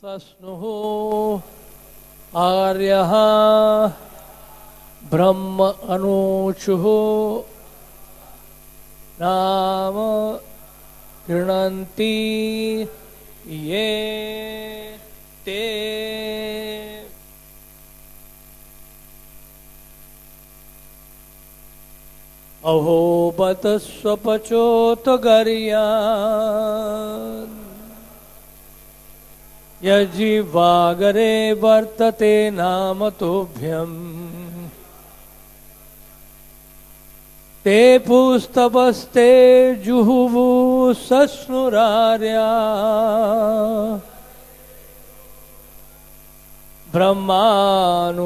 सस्नुः आर्यः ब्रह्म अनूचुः नाम गृह्णन्ति ये ते अहो बत स्वपचोत गर्यान् यजिवागरे वर्तते नाम तोभ्यम् ते पुस्तपस्ते जुहुवु सस्नुरार्या ब्रह्मानुचूर्नाम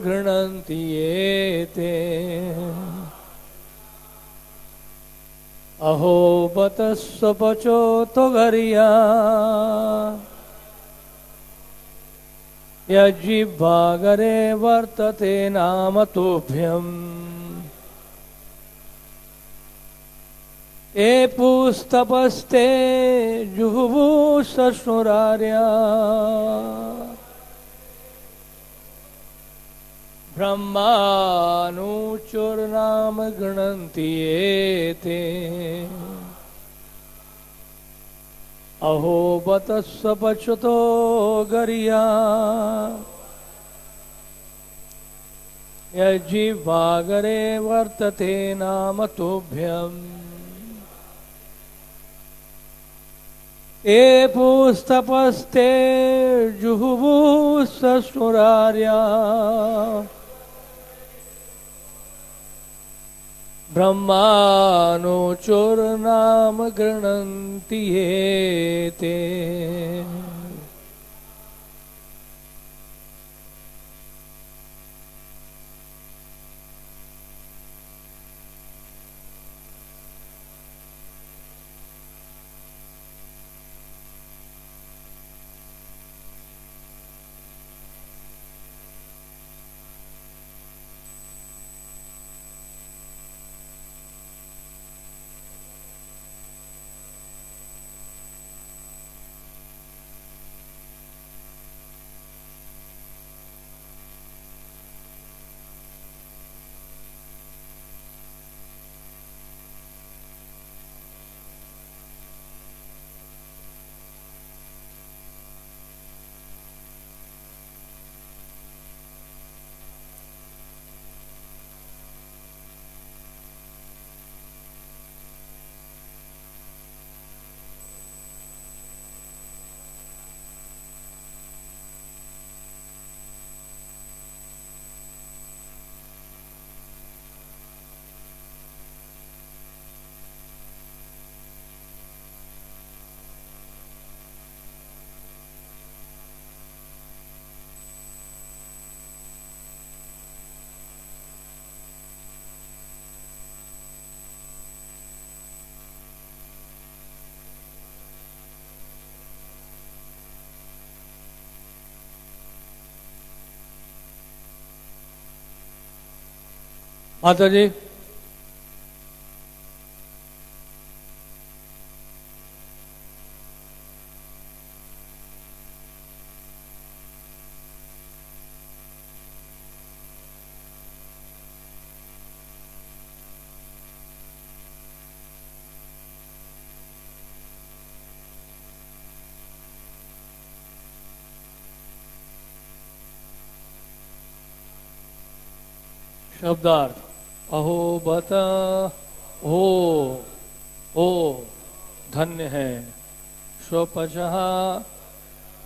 गृह्णन्ति ये ते अहो बत स्वपचोत गर्या यजिह्वागरे वर्तते नाम तोभ्यम् ये पुस्तपस्ते जुहुवु सस्नुरार्या ब्रह्मानुचूर्नाम गृह्णन्ति ये ते अहो बत स्वपचतो गर्या यजिह्वागरे वर्तते नाम तोभ्यम् ये पुस्तपस्ते जुहुवु सस्नुरार्या ब्रह्मानुचूर्नाम गृह्णन्ति ये ते माता जी शब्दार्थ अहो बत ओ धन्य है स्वपचः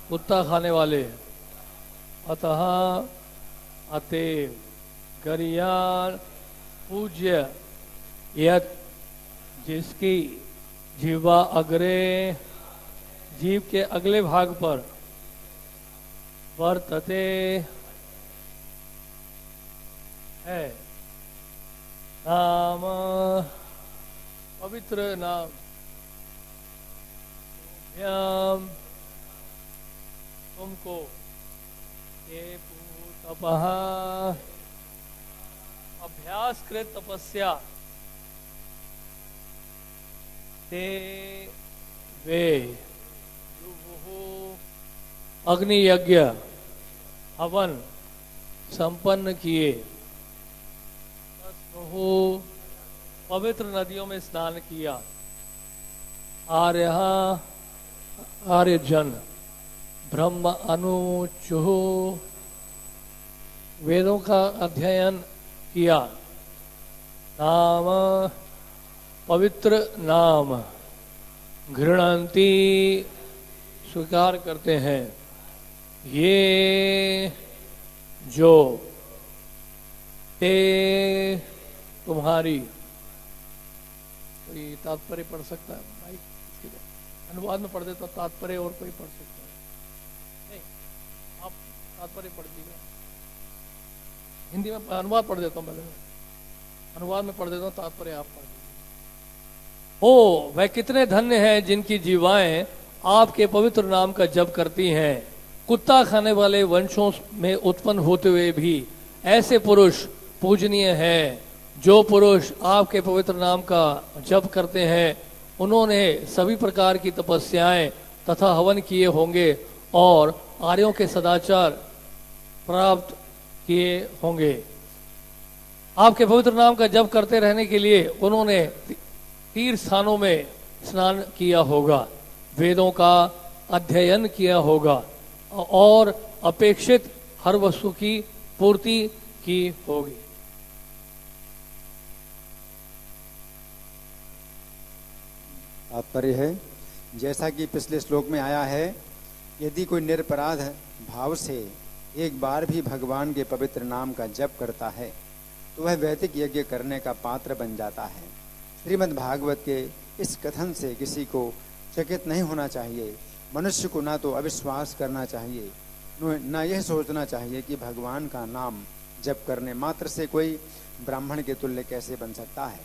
कुत्ता खाने वाले अतः अतएव गरियान पूज्य यत जिसकी जीवा अग्रे जीव के अगले भाग पर वर्तते है नाम पवित्र नाम तुमको ये तपः अभ्यास कृत तपस्या ते वे युवुः अग्नि यज्ञ हवन संपन्न किए, पवित्र नदियों में स्नान किया। आर्यजन ब्रह्म अनुचुः वेदों का अध्ययन किया। नाम पवित्र नाम घृणंती स्वीकार करते हैं। ये जो ते तुम्हारी, कोई तात्पर्य पढ़ सकता है भाई? अनुवाद में पढ़ देता तात्पर्य, और कोई पढ़ सकता है? नहीं, आप तात्पर्य पढ़ दीजिए। हिंदी में अनुवाद पढ़ देता हूँ, पहले अनुवाद में पढ़ देता हूँ, तात्पर्य आप पढ़ दीजिए। ओ वह कितने धन्य हैं जिनकी जीवाएं आपके पवित्र नाम का जप करती हैं। कुत्ता खाने वाले वंशों में उत्पन्न होते हुए भी ऐसे पुरुष पूजनीय हैं। जो पुरुष आपके पवित्र नाम का जप करते हैं, उन्होंने सभी प्रकार की तपस्याएं तथा हवन किए होंगे और आर्यों के सदाचार प्राप्त किए होंगे। आपके पवित्र नाम का जप करते रहने के लिए उन्होंने तीर्थ स्थानों में स्नान किया होगा, वेदों का अध्ययन किया होगा और अपेक्षित हर वस्तु की पूर्ति की होगी। तात्पर्य है, जैसा कि पिछले श्लोक में आया है, यदि कोई निरपराध भाव से एक बार भी भगवान के पवित्र नाम का जप करता है तो वह वैदिक यज्ञ करने का पात्र बन जाता है। श्रीमद् भागवत के इस कथन से किसी को चकित नहीं होना चाहिए। मनुष्य को ना तो अविश्वास करना चाहिए, न यह सोचना चाहिए कि भगवान का नाम जप करने मात्र से कोई ब्राह्मण के तुल्य कैसे बन सकता है।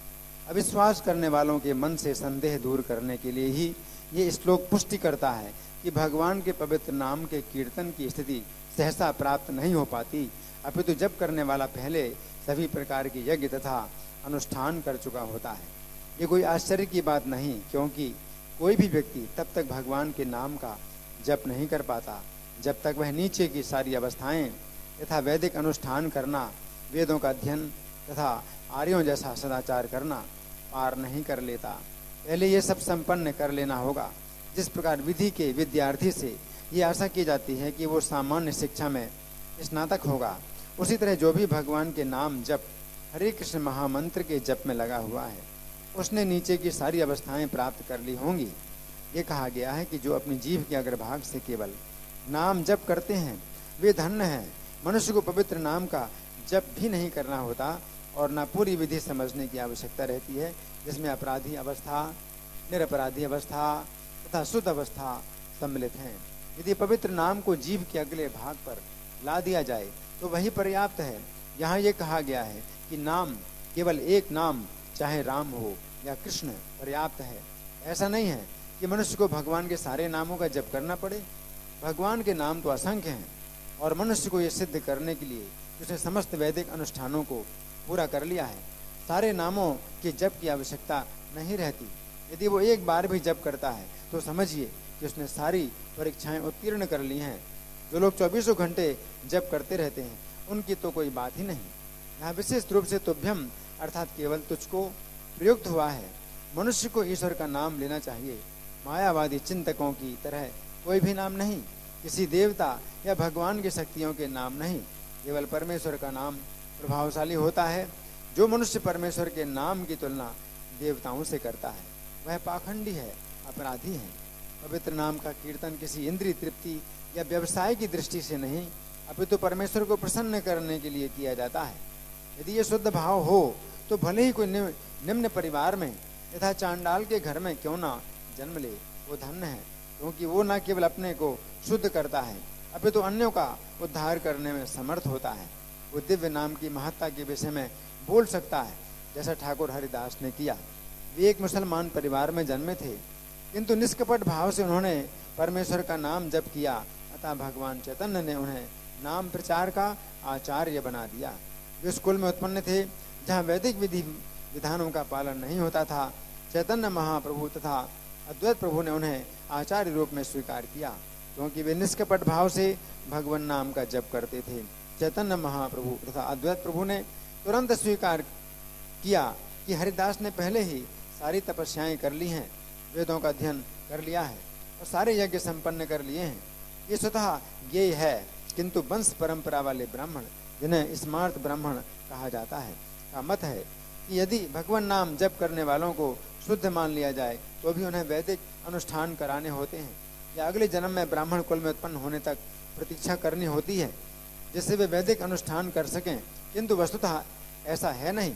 अविश्वास करने वालों के मन से संदेह दूर करने के लिए ही ये श्लोक पुष्टि करता है कि भगवान के पवित्र नाम के कीर्तन की स्थिति सहसा प्राप्त नहीं हो पाती, अपितु जप करने वाला पहले सभी प्रकार की यज्ञ तथा अनुष्ठान कर चुका होता है। ये कोई आश्चर्य की बात नहीं, क्योंकि कोई भी व्यक्ति तब तक भगवान के नाम का जप नहीं कर पाता जब तक वह नीचे की सारी अवस्थाएं तथा वैदिक अनुष्ठान करना, वेदों का अध्ययन तथा आर्यों जैसा सदाचार करना पार नहीं कर लेता। पहले ये सब संपन्न कर लेना होगा। जिस प्रकार विधि के विद्यार्थी से ये आशा की जाती है कि वो सामान्य शिक्षा में स्नातक होगा, उसी तरह जो भी भगवान के नाम जप हरे कृष्ण महामंत्र के जप में लगा हुआ है, उसने नीचे की सारी अवस्थाएं प्राप्त कर ली होंगी। ये कहा गया है कि जो अपनी जीभ के अग्रभाग से केवल नाम जप करते हैं वे धन्य हैं। मनुष्य को पवित्र नाम का जप भी नहीं करना होता और न पूरी विधि समझने की आवश्यकता रहती है, जिसमें अपराधी अवस्था, निरपराधी अवस्था तथा शुद्ध अवस्था सम्मिलित हैं। यदि पवित्र नाम को जीभ के अगले भाग पर ला दिया जाए तो वही पर्याप्त है। यहाँ ये कहा गया है कि नाम, केवल एक नाम, चाहे राम हो या कृष्ण, पर्याप्त है। ऐसा नहीं है कि मनुष्य को भगवान के सारे नामों का जप करना पड़े। भगवान के नाम तो असंख्य हैं और मनुष्य को ये सिद्ध करने के लिए उसने समस्त वैदिक अनुष्ठानों को पूरा कर लिया है। सारे नामों के जप की आवश्यकता नहीं रहती। यदि वो एक बार भी जप करता है तो समझिए कि उसने सारी परीक्षाएं उत्तीर्ण कर ली हैं। जो लोग 24 घंटे जप करते रहते हैं उनकी तो कोई बात ही नहीं। यहाँ विशेष रूप से तुभ्यम अर्थात केवल तुझको प्रयुक्त हुआ है। मनुष्य को ईश्वर का नाम लेना चाहिए, मायावादी चिंतकों की तरह कोई भी नाम नहीं, किसी देवता या भगवान की शक्तियों के नाम नहीं। केवल परमेश्वर का नाम प्रभावशाली होता है। जो मनुष्य परमेश्वर के नाम की तुलना देवताओं से करता है वह पाखंडी है, अपराधी है। पवित्र नाम का कीर्तन किसी इंद्रिय तृप्ति या व्यवसाय की दृष्टि से नहीं, अपितु परमेश्वर को प्रसन्न करने के लिए किया जाता है। यदि ये शुद्ध भाव हो तो भले ही कोई निम्न परिवार में तथा चांडाल के घर में क्यों ना जन्म ले, वो धन्य है, क्योंकि वो न केवल अपने को शुद्ध करता है अपितु अन्यों का उद्धार करने में समर्थ होता है। वो दिव्य नाम की महत्ता के विषय में बोल सकता है, जैसा ठाकुर हरिदास ने किया। वे एक मुसलमान परिवार में जन्मे थे, किंतु निष्कपट भाव से उन्होंने परमेश्वर का नाम जप किया, अतः भगवान चैतन्य ने उन्हें नाम प्रचार का आचार्य बना दिया। वे स्कूल में उत्पन्न थे जहाँ वैदिक विधि विधानों का पालन नहीं होता था। चैतन्य महाप्रभु तथा अद्वैत प्रभु ने उन्हें आचार्य रूप में स्वीकार किया। क्योंकि वे निष्कपट भाव से भगवान नाम का जप करते थे। चैतन्य महाप्रभु तथा अद्वैत प्रभु ने तुरंत स्वीकार किया कि हरिदास ने पहले ही सारी तपस्याएं कर ली हैं, वेदों का अध्ययन कर लिया है और सारे यज्ञ संपन्न कर लिए हैं। ये स्वतः ज्ञेय है, किंतु वंश परंपरा वाले ब्राह्मण, जिन्हें स्मार्त ब्राह्मण कहा जाता है, का मत है कि यदि भगवान नाम जप करने वालों को शुद्ध मान लिया जाए तो भी उन्हें वैदिक अनुष्ठान कराने होते हैं या अगले जन्म में ब्राह्मण कुल में उत्पन्न होने तक प्रतीक्षा करनी होती है जिससे वे वैदिक अनुष्ठान कर सकें। किंतु वस्तुतः ऐसा है नहीं।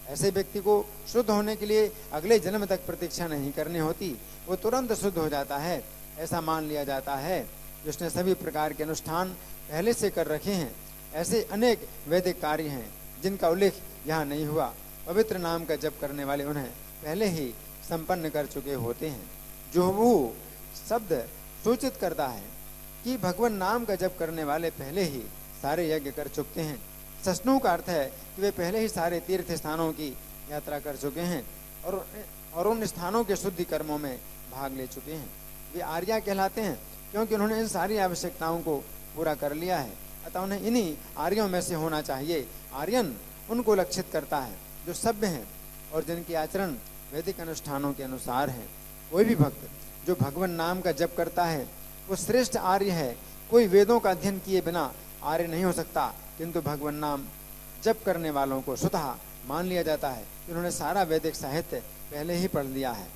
ऐसे व्यक्ति को शुद्ध होने के लिए अगले जन्म तक प्रतीक्षा नहीं करनी होती, वो तुरंत शुद्ध हो जाता है। ऐसा मान लिया जाता है जिसने सभी प्रकार के अनुष्ठान पहले से कर रखे हैं। ऐसे अनेक वैदिक कार्य हैं जिनका उल्लेख यहाँ नहीं हुआ। पवित्र नाम का जप करने वाले उन्हें पहले ही संपन्न कर चुके होते हैं। जो वो शब्द सूचित करता है कि भगवान नाम का जप करने वाले पहले ही सारे यज्ञ कर चुके हैं। सस्नु का अर्थ है कि वे पहले ही सारे तीर्थ स्थानों की यात्रा कर चुके हैं और उन स्थानों के शुद्धि कर्मों में भाग ले चुके हैं। वे आर्या कहलाते हैं क्योंकि उन्होंने इन सारी आवश्यकताओं को पूरा कर लिया है, अतः उन्हें इन्हीं आर्यों में से होना चाहिए। आर्यन उनको लक्षित करता है जो सभ्य हैं और जिनके आचरण वैदिक अनुष्ठानों के अनुसार हैं। कोई भी भक्त जो भगवान नाम का जप करता है वो श्रेष्ठ आर्य है। कोई वेदों का अध्ययन किए बिना आर्य नहीं हो सकता, किंतु भगवान नाम जप करने वालों को स्वतः मान लिया जाता है कि उन्होंने सारा वैदिक साहित्य पहले ही पढ़ लिया है।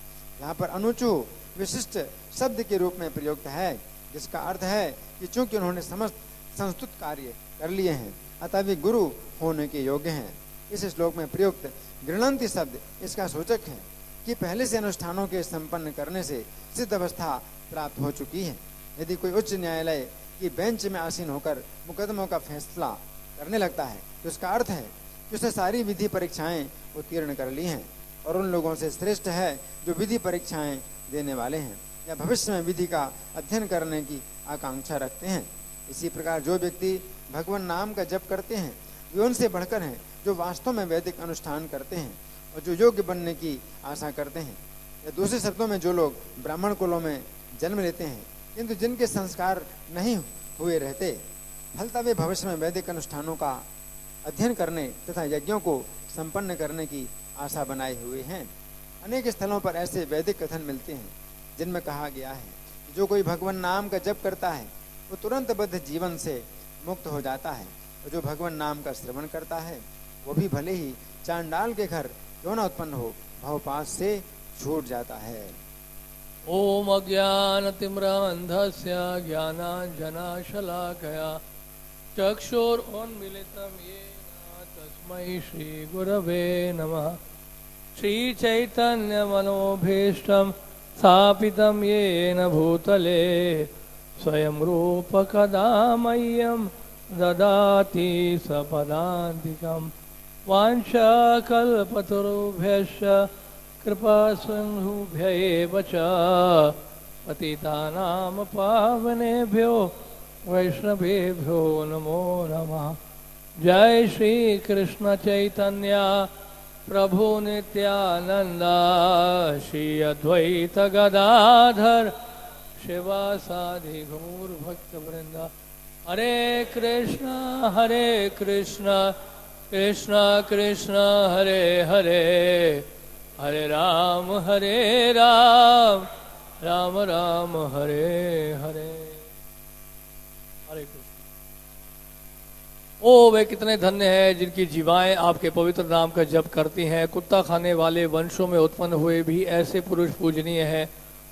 यहाँ पर अनुचु विशिष्ट शब्द के रूप में प्रयुक्त है, जिसका अर्थ है कि चूंकि उन्होंने समस्त संस्तुत कार्य कर लिए हैं अतः वे गुरु होने के योग्य हैं। इस श्लोक में प्रयुक्त गृणंति शब्द इसका सूचक है कि पहले से अनुष्ठानों के संपन्न करने से सिद्ध अवस्था प्राप्त हो चुकी है। यदि कोई उच्च न्यायालय की बेंच में आसीन होकर मुकदमों का फैसला करने लगता है तो इसका अर्थ है कि उसने सारी विधि परीक्षाएं उत्तीर्ण कर ली हैं और उन लोगों से श्रेष्ठ है जो विधि परीक्षाएं देने वाले हैं या भविष्य में विधि का अध्ययन करने की आकांक्षा रखते हैं। इसी प्रकार जो व्यक्ति भगवान नाम का जप करते हैं वे उनसे बढ़कर हैं जो वास्तव में वैदिक अनुष्ठान करते हैं और जो योग्य बनने की आशा करते हैं। या दूसरे शब्दों में जो लोग ब्राह्मण कुलों में जन्म लेते हैं किंतु जिनके संस्कार नहीं हुए रहते, फलतः वे भविष्य में वैदिक अनुष्ठानों का अध्ययन करने तथा यज्ञों को संपन्न करने की आशा बनाए हुए हैं। अनेक स्थलों पर ऐसे वैदिक कथन मिलते हैं जिनमें कहा गया है कि जो कोई भगवान नाम का जप करता है वो तुरंत बद्ध जीवन से मुक्त हो जाता है और जो भगवान नाम का श्रवण करता है वो भी भले ही चांडाल के घर क्यों न उत्पन्न हो भवपाश से छूट जाता है। ओम अज्ञानतिम्रान्धस्य ज्ञानाञ्जनशलाकया चक्षुरुन्मीलितं येन तस्मै श्रीगुरवे नमः। श्रीचैतन्यमनोभीष्टं स्थापितं येन भूतले स्वयं रूपकदा मह्यं ददाति सपदान्तिकं। वाञ्छाकल्पतरुभ्यश्च कृपासिन्धुभ्य एव च पतितानां पावनेभ्यो वैष्णवेभ्यो नमो नमः। जय श्री कृष्ण चैतन्य प्रभु नित्यानंद श्री अद्वैत गदाधर शिवासादि गौर भक्त वृंद। हरे कृष्ण कृष्ण कृष्ण हरे हरे, हरे राम राम राम हरे हरे। हरे कृष्ण। ओ वे कितने धन्य हैं जिनकी जीवाएं आपके पवित्र नाम का जप करती हैं। कुत्ता खाने वाले वंशों में उत्पन्न हुए भी ऐसे पुरुष पूजनीय हैं।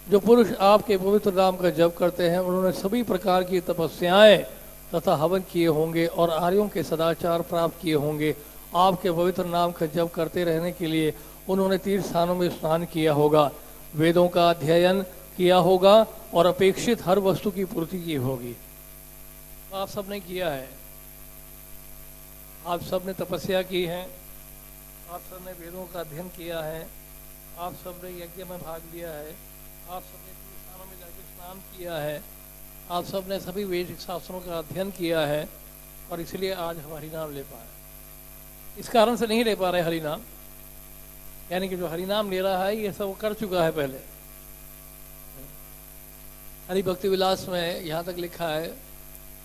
जो पुरुष आपके पवित्र नाम का जप करते हैं उन्होंने सभी प्रकार की तपस्याएं तथा हवन किए होंगे और आर्यों के सदाचार प्राप्त किए होंगे। आपके पवित्र नाम का जप करते रहने के लिए उन्होंने तीर्थ स्थानों में स्नान किया होगा, वेदों का अध्ययन किया होगा और अपेक्षित हर वस्तु की पूर्ति की होगी। आप सबने किया है, आप सबने तपस्या की है, आप सबने वेदों का अध्ययन किया है, आप सबने यज्ञ में भाग लिया है, आप सबने तीर्थ स्थानों में जाकर स्नान किया है, आप सबने सभी वैदिक शास्त्रों का अध्ययन किया है और इसलिए आज हम हरिनाम ले पा रहे हैं। इस कारण से नहीं ले पा रहे हरिनाम, यानी कि जो हरिनाम ले रहा है ये सब कर चुका है पहले। हरि भक्ति विलास में यहाँ तक लिखा है,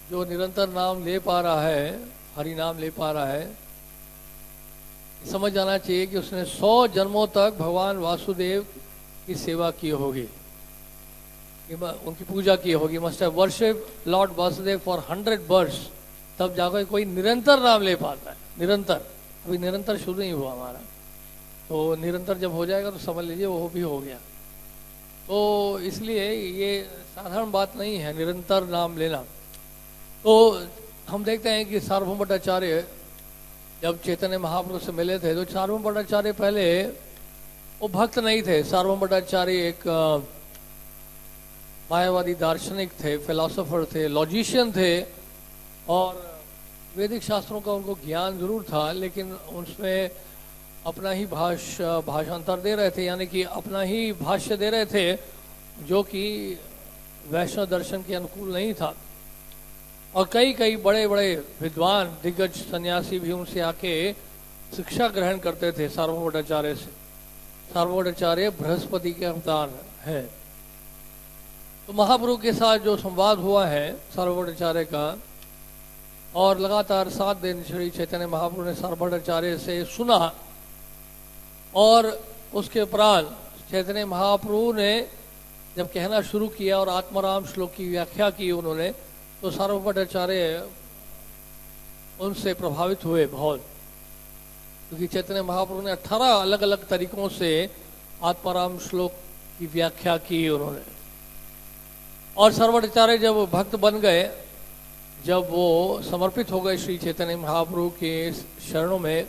जो निरंतर नाम ले पा रहा है, हरि नाम ले पा रहा है, समझ जाना चाहिए कि उसने 100 जन्मों तक भगवान वासुदेव की सेवा की होगी, उनकी पूजा की होगी। Must have worship Lord Vasudev for 100 birds, तब जाकर कोई निरंतर नाम ले पाता है। निरंतर, अभी निरंतर शुरू नहीं हुआ हमारा, तो निरंतर जब हो जाएगा तो समझ लीजिए वो भी हो गया। तो इसलिए ये साधारण बात नहीं है निरंतर नाम लेना। तो हम देखते हैं कि सार्वभौम भट्टाचार्य जब चैतन्य महाप्रभु से मिले थे, तो सार्वभौम भट्टाचार्य पहले वो भक्त नहीं थे। सार्वभौम भट्टाचार्य एक मायावादी दार्शनिक थे, फिलोसोफर थे, लॉजिशियन थे, और वैदिक शास्त्रों का उनको ज्ञान जरूर था, लेकिन उसमें अपना ही भाषांतर दे रहे थे, यानी कि अपना ही भाष्य दे रहे थे, जो कि वैष्णव दर्शन के अनुकूल नहीं था। और कई कई बड़े बड़े विद्वान दिग्गज सन्यासी भी उनसे आके शिक्षा ग्रहण करते थे सार्वभौम भट्टाचार्य से। सार्वभौम भट्टाचार्य बृहस्पति के अवतार है। तो महाप्रभु के साथ जो संवाद हुआ है सार्वभौम भट्टाचार्य का, और लगातार 7 दिन श्री चैतन्य महाप्रभु ने सार्वभौम भट्टाचार्य से सुना, और उसके उपरांत चैतन्य महाप्रभु ने जब कहना शुरू किया और आत्माराम श्लोक की व्याख्या की उन्होंने, तो सार्वभौम भट्टाचार्य उनसे प्रभावित हुए बहुत, क्योंकि चैतन्य महाप्रभु ने 18 अलग अलग तरीकों से आत्माराम श्लोक की व्याख्या की उन्होंने। और सार्वभौम भट्टाचार्य जब भक्त बन गए, जब वो समर्पित हो गए श्री चैतन्य महाप्रभु के शरणों में,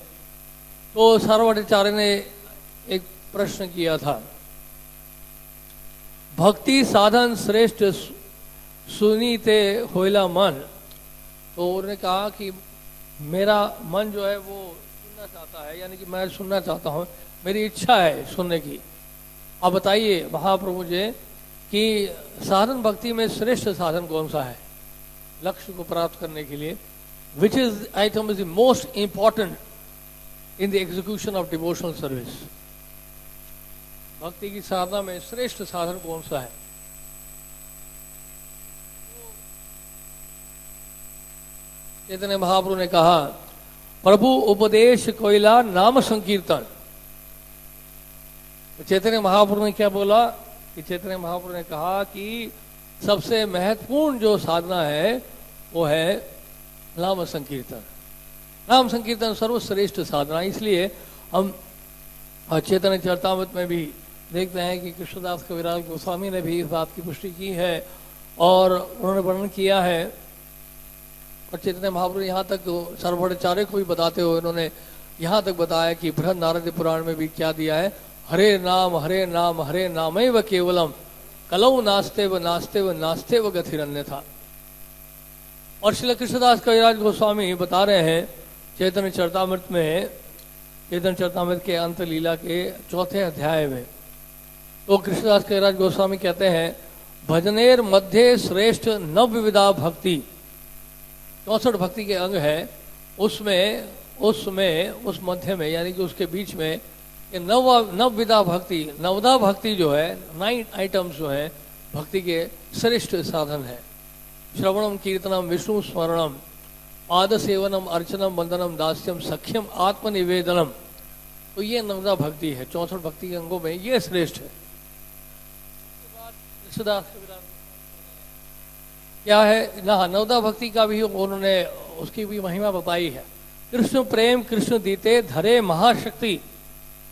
तो सार्वभौम भट्टाचार्य ने एक प्रश्न किया था, भक्ति साधन श्रेष्ठ सुनीते होइला मन। तो उन्होंने कहा कि मेरा मन जो है वो सुनना चाहता है, यानी कि मैं सुनना चाहता हूँ, मेरी इच्छा है सुनने की। आप बताइए महाप्रभु मुझे कि साधन भक्ति में श्रेष्ठ साधन कौन सा है लक्ष्य को प्राप्त करने के लिए, which is item is the most important in the execution of devotional service. भक्ति की साधना में श्रेष्ठ साधन कौन सा है? चैतन्य महाप्रभु ने कहा, प्रभु उपदेश कोयला नाम संकीर्तन। चैतन्य महाप्रभु ने क्या बोला कि चैतन्य महाप्रभु ने कहा कि सबसे महत्वपूर्ण जो साधना है वो है नाम संकीर्तन। नाम संकीर्तन सर्वश्रेष्ठ साधना। इसलिए हम चैतन्य चरितामृत में भी देखते हैं कि कृष्णदास कविराज गोस्वामी ने भी इस बात की पुष्टि की है और उन्होंने वर्णन किया है। और चैतन्य महाप्रभु यहाँ तक सार्वभौम भट्टाचार्य को भी बताते हुए उन्होंने यहाँ तक बताया कि बृहद नारद पुराण में भी क्या दिया है, हरे नाम हरे नाम हरे नामैव केवलम कलौ नास्ते व नास्ते व नास्ते व गतिरन्य था। और श्री कृष्णदास कविराज गोस्वामी बता रहे हैं चैतन्य चरितामृत में, चैतन्य चरितामृत के अंत लीला के 4थे अध्याय में, तो कृष्णदास कविराज गोस्वामी कहते हैं, भजनेर मध्य श्रेष्ठ नवविधा भक्ति। 64 भक्ति के अंग है, उस मध्य में यानी कि उसके बीच में ये नवविधा भक्ति, नवदा भक्ति जो है, 9 आइटम्स जो है भक्ति के श्रेष्ठ साधन है। श्रवणम कीर्तनम विष्णु स्मरणम पाद सेवनम अर्चनम वंदनम दास्यम सख्यम आत्मनिवेदनम। तो ये नवदा भक्ति है। 64 भक्ति के अंगों में ये श्रेष्ठ है। क्या है ना, नवदा भक्ति का भी उन्होंने उसकी भी महिमा बताई है। कृष्ण प्रेम कृष्ण दीते धरे महाशक्ति।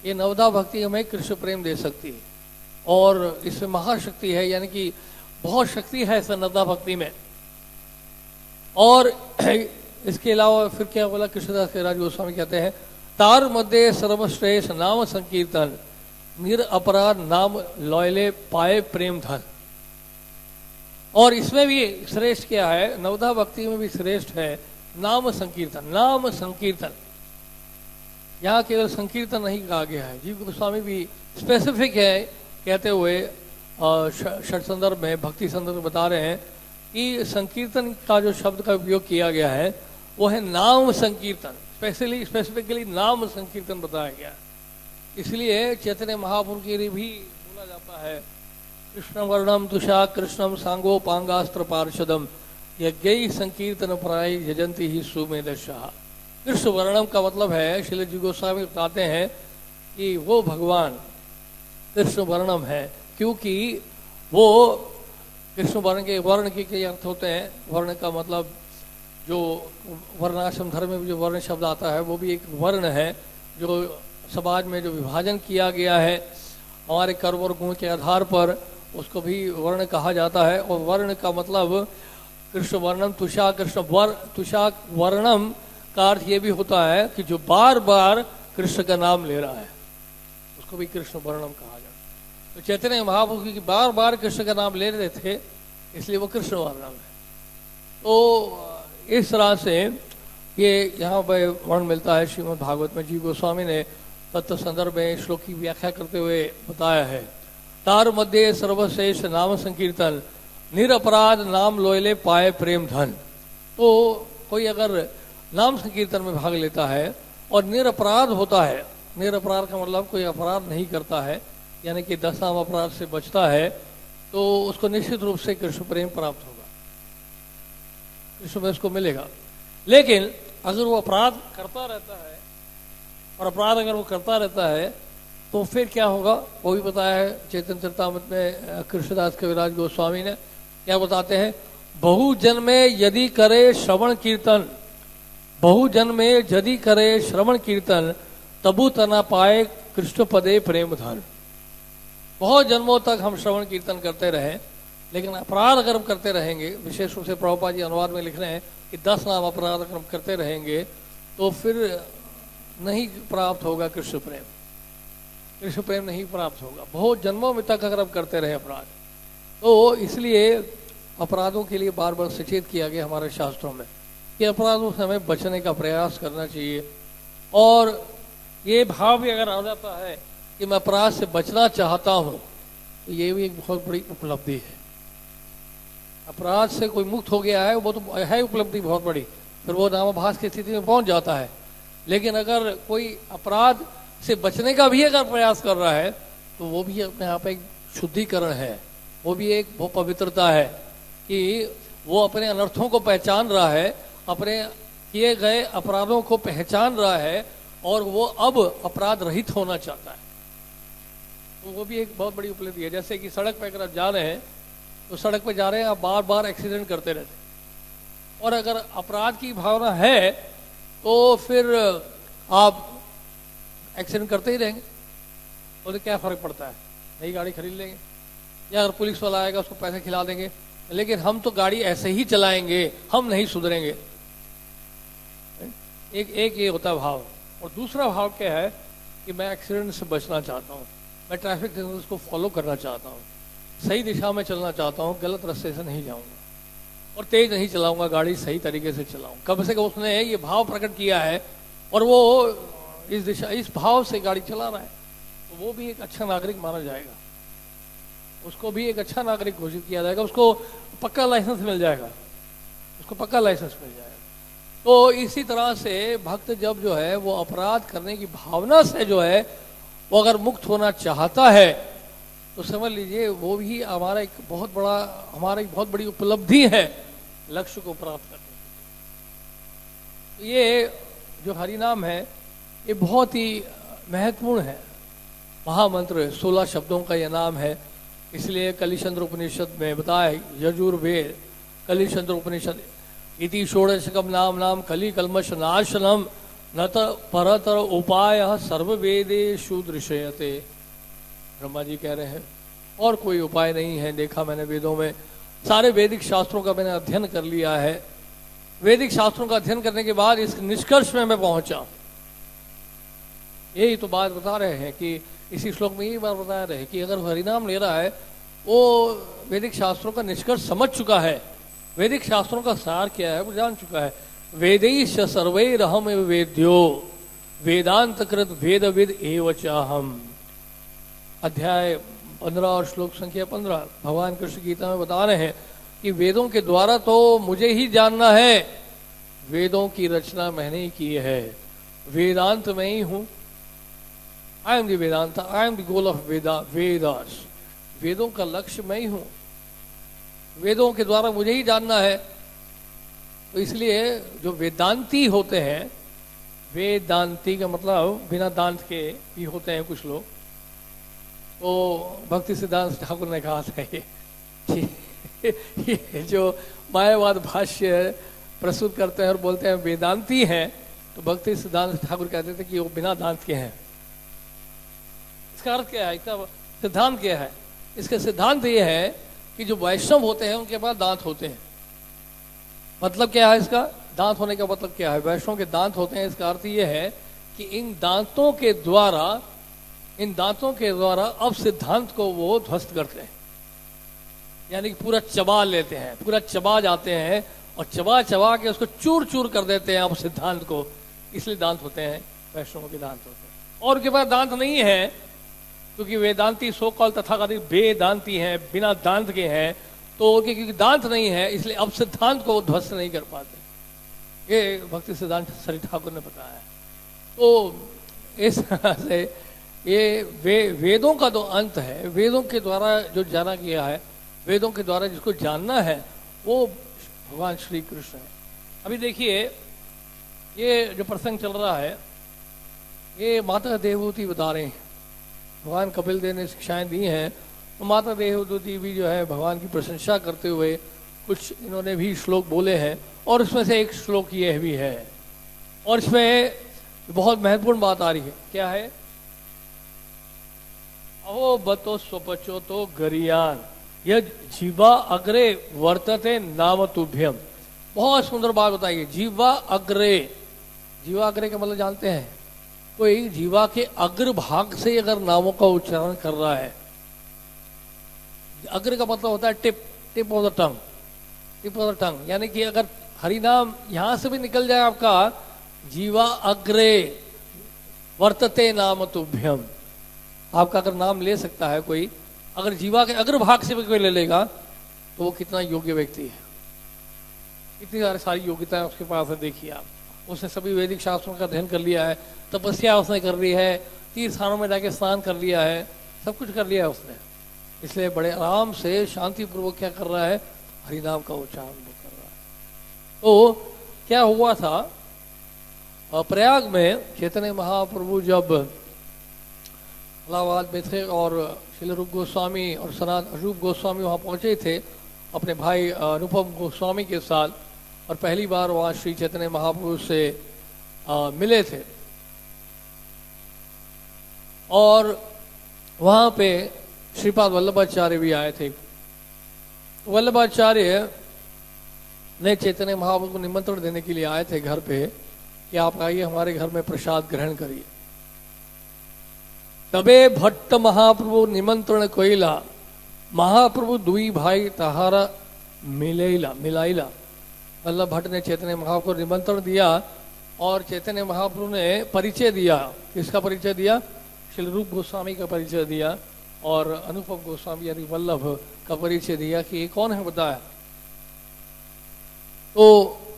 ये नवदा भक्ति हमें कृष्ण प्रेम दे सकती है और इसमें महाशक्ति है, यानी कि बहुत शक्ति है इस नवदा भक्ति में। और इसके अलावा फिर क्या बोला कृष्णदास कविराज गोस्वामी कहते हैं, तार मध्य सर्वश्रेष्ठ नाम संकीर्तन निर अपराध नाम लॉयले पाए प्रेम धन। और इसमें भी श्रेष्ठ क्या है, नवदा भक्ति में भी श्रेष्ठ है नाम संकीर्तन। नाम संकीर्तन, यहाँ केवल संकीर्तन नहीं कहा गया है। जीव गोस्वामी भी स्पेसिफिक है कहते हुए षट संदर्भ में, भक्ति संदर्भ में बता रहे हैं कि संकीर्तन का जो शब्द का उपयोग किया गया है वो है नाम संकीर्तन। स्पेसिफिकली नाम संकीर्तन बताया गया है। इसलिए चैतन्य महाप्रभु के लिए भी बोला जाता है कृष्ण वर्णम तुषा कृष्णम सांगोपांगास्त्र पार्षदम यज्ञ संकीर्तन प्राय यजंती ही सुमेधशाह। कृष्ण वर्णम का मतलब है, श्रील जी गोस्वामी बताते हैं कि वो भगवान कृष्ण वर्णम है, क्योंकि वो कृष्ण वर्ण के, वर्ण के कई अर्थ होते हैं। वर्ण का मतलब जो वर्णाश्रम धर्म में जो वर्ण शब्द आता है वो भी एक वर्ण है, जो समाज में जो विभाजन किया गया है हमारे कर्म और गुण के आधार पर, उसको भी वर्ण कहा जाता है। और वर्ण का मतलब कृष्ण वर्णम तुषा कृष्ण तुषा वर्णम का अर्थ ये भी होता है कि जो बार बार कृष्ण का नाम ले रहा है उसको भी कृष्ण वर्णम कहा जाता है। तो चैतन्य महाप्रभु की बार बार कृष्ण का नाम ले रहे थे, इसलिए वो कृष्ण वर्णम है। तो इस तरह से ये यहाँ पर वर्ण मिलता है। श्रीमद् भागवत में जी गोस्वामी ने तत्व संदर्भ में श्लोक की व्याख्या करते हुए बताया है, तार मध्य सर्वश्रेष्ठ नाम संकीर्तन निरपराध नाम लोयले पाए प्रेम धन। तो कोई अगर नाम संकीर्तन में भाग लेता है और निरपराध होता है, निरपराध का मतलब कोई अपराध नहीं करता है, यानी कि 10 नाम अपराध से बचता है, तो उसको निश्चित रूप से कृष्ण प्रेम प्राप्त होगा, कृष्ण में उसको मिलेगा। लेकिन अगर वो अपराध करता रहता है, और अपराध अगर वो करता रहता है तो फिर क्या होगा, वो भी बताया है चैतन्य चरितामृत में कृष्णदास कविराज गोस्वामी ने। क्या बताते हैं, बहुजन में यदि करे श्रवण कीर्तन, बहुजन में यदि करे श्रवण कीर्तन तबु तना पाए कृष्ण पदे प्रेम धन। बहुत जन्मों तक हम श्रवण कीर्तन करते रहें, लेकिन अपराध अगर हम करते रहेंगे, विशेष रूप से प्रभुपाद जी अनुवाद में लिख रहे हैं कि 10 नाम अपराध अगर हम करते रहेंगे तो फिर नहीं प्राप्त होगा कृष्ण प्रेम, कृष्ण प्रेम नहीं प्राप्त होगा। बहुत जन्मों में तक अगर हम करते रहे अपराध, तो इसलिए अपराधों के लिए बार बार सचेत किया गया हमारे शास्त्रों में कि अपराधों से हमें बचने का प्रयास करना चाहिए। और ये भाव भी अगर आ जाता है कि मैं अपराध से बचना चाहता हूँ, तो ये भी एक बहुत बड़ी उपलब्धि है। अपराध से कोई मुक्त हो गया है वो तो है उपलब्धि बहुत बड़ी, फिर वो नामाभास की स्थिति में पहुंच जाता है। लेकिन अगर कोई अपराध से बचने का भी अगर प्रयास कर रहा है तो वो भी अपने आप एक शुद्धिकरण है, वो भी एक बहुत पवित्रता है कि वो अपने अनर्थों को पहचान रहा है, अपने किए गए अपराधों को पहचान रहा है और वो अब अपराध रहित होना चाहता है। तो वो भी एक बहुत बड़ी उपलब्धि है। जैसे कि सड़क पर अगर आप जा रहे हैं तो सड़क पर जा रहे हैं, आप बार बार एक्सीडेंट करते रहते हैं, और अगर अपराध की भावना है तो फिर आप एक्सीडेंट करते ही रहेंगे, तो क्या फर्क पड़ता है, नई गाड़ी खरीद लेंगे, या अगर पुलिस वाला आएगा उसको पैसे खिला देंगे, लेकिन हम तो गाड़ी ऐसे ही चलाएंगे, हम नहीं सुधरेंगे। एक ये होता है भाव। और दूसरा भाव क्या है कि मैं एक्सीडेंट से बचना चाहता हूँ, मैं ट्रैफिक रूल्स को फॉलो करना चाहता हूँ, सही दिशा में चलना चाहता हूँ, गलत रास्ते से नहीं जाऊंगा और तेज नहीं चलाऊंगा, गाड़ी सही तरीके से चलाऊंगा। कब से उसने ये भाव प्रकट किया है और वो इस दिशा, इस भाव से गाड़ी चला रहा है, तो वो भी एक अच्छा नागरिक माना जाएगा, उसको भी एक अच्छा नागरिक घोषित किया जाएगा, उसको पक्का लाइसेंस मिल जाएगा, उसको पक्का लाइसेंस मिल जाएगा। तो इसी तरह से भक्त जब जो है वो अपराध करने की भावना से जो है वो अगर मुक्त होना चाहता है तो समझ लीजिए वो भी हमारा एक बहुत बड़ा, हमारा एक बहुत बड़ी उपलब्धि है लक्ष्य को प्राप्त करने की। ये जो हरिनाम है ये बहुत ही महत्वपूर्ण है, महामंत्र 16 शब्दों का यह नाम है। इसलिए कलिचंद्र उपनिषद में बताया, यजुर्वेद कलिचंद्र उपनिषद इति षोडशकम नाम नाम कलि कल्मष नाशनम नत परतर उपाय सर्ववेदेषु दृश्यते। ब्रह्मा जी कह रहे हैं और कोई उपाय नहीं है, देखा मैंने वेदों में, सारे वैदिक शास्त्रों का मैंने अध्ययन कर लिया है। वैदिक शास्त्रों का अध्ययन करने के बाद इस निष्कर्ष में मैं पहुंचा। यही तो बात बता रहे हैं कि इसी श्लोक में यही बात बता रहे हैं कि अगर हरिनाम ले रहा है वो वैदिक शास्त्रों का निष्कर्ष समझ चुका है, वैदिक शास्त्रों का सार क्या है वो जान चुका है। वेदैश्च सर्वैरहम वेद्यो वेदांत कृत वेदविद एव चाहम। अध्याय 15 और श्लोक संख्या 15 भगवान कृष्ण गीता में बता रहे हैं कि वेदों के द्वारा तो मुझे ही जानना है, वेदों की रचना मैंने ही की है, वेदांत में ही हूं। I am the Vedanta, I am the goal of Vedas. वेदों का लक्ष्य मैं ही हूं, वेदों के द्वारा मुझे ही जानना है। तो इसलिए जो वेदांती होते हैं, वेदांती का मतलब बिना दांत के भी होते हैं कुछ लोग, तो भक्ति सिद्धांत ठाकुर ने कहा था ये जो मायावाद भाष्य प्रस्तुत करते हैं और बोलते हैं वेदांती हैं, तो भक्ति सिद्धांत ठाकुर कहते थे कि वो बिना दांत के हैं। इसका अर्थ क्या है, इसका सिद्धांत क्या है? इसका सिद्धांत ये है कि जो वैष्णव होते हैं उनके पास दांत होते हैं। मतलब क्या है इसका? दांत होने का मतलब क्या है? वैष्णव के दांत होते हैं, इसका अर्थ ये है कि इन दांतों के द्वारा अब सिद्धांत को वो ध्वस्त करते हैं, यानी कि पूरा चबा लेते हैं, पूरा चबा जाते हैं और चबा चबा के उसको चूर चूर कर देते हैं अब सिद्धांत को। इसलिए दांत होते हैं, वैष्णव के दांत होते हैं। और उनके पास दांत नहीं है क्योंकि वेदांती सो कॉल तथाकथित वेदांती हैं, बिना दांत के हैं, तो उनके क्योंकि दांत नहीं है इसलिए अब सिद्धांत को ध्वस्त नहीं कर पाते। ये भक्ति सिद्धांत श्री ठाकुर ने बताया। तो इस तरह से ये वेदों का जो अंत है, वेदों के द्वारा जो जाना गया है, वेदों के द्वारा जिसको जानना है वो भगवान श्री कृष्ण है। अभी देखिए ये जो प्रसंग चल रहा है, ये माता देवहूति बता रहे हैं। भगवान कपिल देव ने शिक्षाएं दी हैं, तो माता देवहूति भी जो है भगवान की प्रशंसा करते हुए कुछ इन्होंने भी श्लोक बोले हैं, और उसमें से एक श्लोक ये भी है, और इसमें बहुत महत्वपूर्ण बात आ रही है। क्या है? अहो बतो स्वपचो तो गरियान यद जीवा अग्रे वर्तते नाम तुभ्यम। बहुत सुंदर बात बताइए। जीवा अग्रे, जीवा अग्रे का मतलब जानते हैं? कोई जीवा के अग्र भाग से अगर नामों का उच्चारण कर रहा है, अग्र का मतलब होता है tip, tip of the tongue, tip of the tongue, यानी कि अगर हरि नाम यहां से भी निकल जाए आपका, जीवा अग्रे वर्तते नाम तुभ्यम, आपका अगर नाम ले सकता है कोई, अगर जीवा के अग्र भाग से भी कोई ले लेगा तो वो कितना योग्य व्यक्ति है। इतनी सारी योग्यताएं उसके पास है। देखिए आप, उसने सभी वैदिक शास्त्रों का अध्ययन कर लिया है, तपस्या उसने कर ली है, तीर्थ स्थानों में जाके स्नान कर लिया है, सब कुछ कर लिया है उसने। इसलिए बड़े आराम से शांतिपूर्वक क्या कर रहा है? हरिनाम का उच्चारण कर रहा है। तो क्या हुआ था, प्रयाग में चैतन्य महाप्रभु जब इलाहाबाद में थे और श्रील रूप गोस्वामी और सनातन रूप गोस्वामी वहाँ पहुँचे थे अपने भाई अनुपम गोस्वामी के साथ, और पहली बार वहाँ श्री चैतन्य महाप्रभु से मिले थे। और वहाँ पे श्रीपाद वल्लभाचार्य भी आए थे। वल्लभाचार्य ने चैतन्य महाप्रभु को निमंत्रण देने के लिए आए थे घर पे कि आप आइए हमारे घर में प्रसाद ग्रहण करिए। तबे भट्ट महाप्रभु निमंत्रण कोइला, महाप्रभु दुई भाई तहारा मिलाइला। वल्लभ भट्ट ने चैतन्य महाप्रभु को निमंत्रण दिया और चैतन्य महाप्रभु ने परिचय दिया। किसका परिचय दिया? श्री रूप गोस्वामी का परिचय दिया और अनुपम गोस्वामी यानी वल्लभ का परिचय दिया कि ये कौन है बताया। तो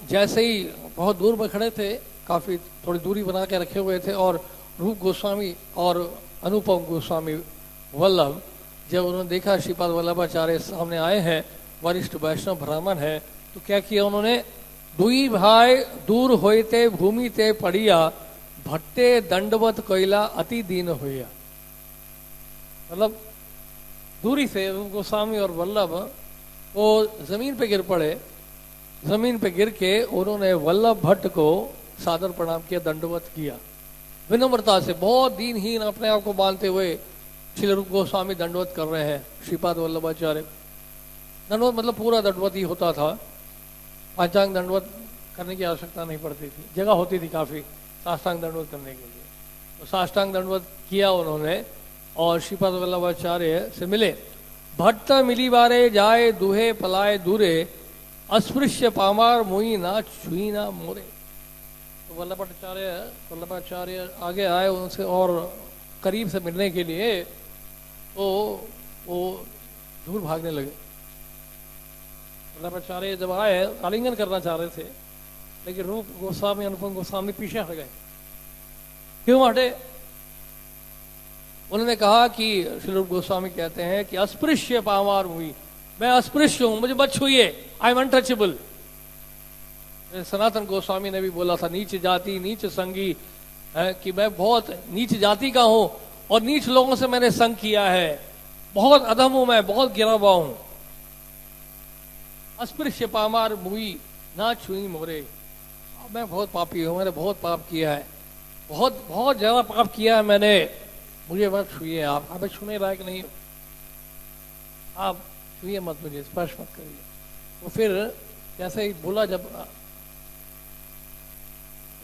जैसे ही बहुत दूर में खड़े थे, काफी थोड़ी दूरी बना के रखे हुए थे, और रूप गोस्वामी और अनुपम गोस्वामी वल्लभ जब उन्होंने देखा श्रीपाद वल्लभाचार्य सामने आए हैं, वरिष्ठ वैष्णव ब्राह्मण है, तो क्या किया उन्होंने? दुई भाई दूर होते भूमि ते पड़िया, भट्टे दंडवत कोयला अति दीन होया। मतलब दूरी से गोस्वामी और वल्लभ वो जमीन पे गिर पड़े। जमीन पे गिर के उन्होंने वल्लभ भट्ट को सादर प्रणाम किया, दंडवत किया विनम्रता से, बहुत दीनहीन अपने आप को मानते हुए श्री रूप गोस्वामी दंडवत कर रहे हैं श्रीपाद वल्लभाचार्य। दंडवत मतलब पूरा दंडवत ही होता था, पांचांग दंडवत करने की आवश्यकता नहीं पड़ती थी, जगह होती थी काफी साष्टांग दंडवत करने के लिए। तो साष्टांग दंडवत किया उन्होंने और श्रीपाद वल्लभाचार्य से मिले। भट्ट मिली बारे जाए दुहे पलाए दूरे, अस्पृश्य पामार मुई ना छुई ना मोरे। तो वल्लभाचार्य आगे आए उनसे और करीब से मिलने के लिए, तो वो दूर भागने लगे। वल्लभाचार्य जब आए आलिंगन करना चाह रहे थे, लेकिन रूप गोस्वामी अनुपम गोस्वामी पीछे हट गए। क्यों हटे? उन्होंने कहा कि श्री रूप गोस्वामी कहते हैं कि अस्पृश्य पामार हुई, मैं अस्पृश्य हूं, मुझे मत छूइए, I am untouchable. Sanatan Goswami ने भी बोला था नीच जाति नीच संगी, कि मैं बहुत नीच जाति का हूं और नीच लोगों से मैंने संग किया है, बहुत अधम हूं, मैं बहुत गिरा हुआ हूं। अस्पृश्य पामार मुई ना छुई मोरे, मैं बहुत पापी हूं, मैंने बहुत पाप किया है, बहुत बहुत ज्यादा पाप किया है मैंने, मुझे मत छुइए, आप छूने लायक नहीं हो, आप छुइए मत, मुझे स्पर्श मत करिए। तो फिर जैसे ही बोला, जब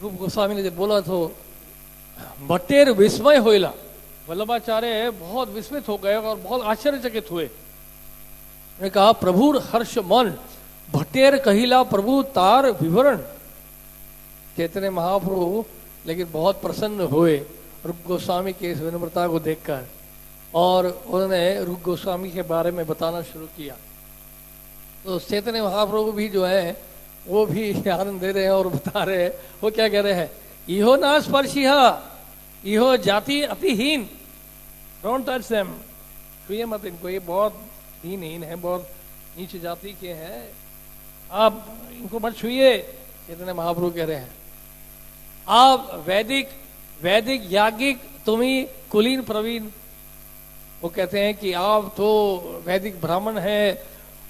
रूप गोस्वामी ने जब बोला तो भट्टेर विस्मय होइला, वल्लभाचार्य बहुत विस्मित हो गए और बहुत आश्चर्यचकित हुए। उन्होंने कहा प्रभु हर्ष मन भट्टेर कहिला प्रभु तार विवरण। चैतन्य महाप्रभु लेकिन बहुत प्रसन्न हुए रूप गोस्वामी के इस विनम्रता को देखकर, और उन्होंने रूप गोस्वामी के बारे में बताना शुरू किया। तो चैतन्य महाप्रभु भी जो है वो भी आनंद दे रहे हैं और बता रहे हैं, वो क्या कह रहे हैं, इहो ना स्पर्शिहा, इहो जाति अतिहीन, डोंट टच देम, छुइए मत इनको, ये बहुत दीनहीन है, बहुत नीच जाति के हैं, आप इनको मत छुइए। चैतन्य महाप्रभु कह रहे हैं आप वैदिक याज्ञिक, तुम्ही कुलीन प्रवीण। वो कहते हैं कि आप तो वैदिक ब्राह्मण हैं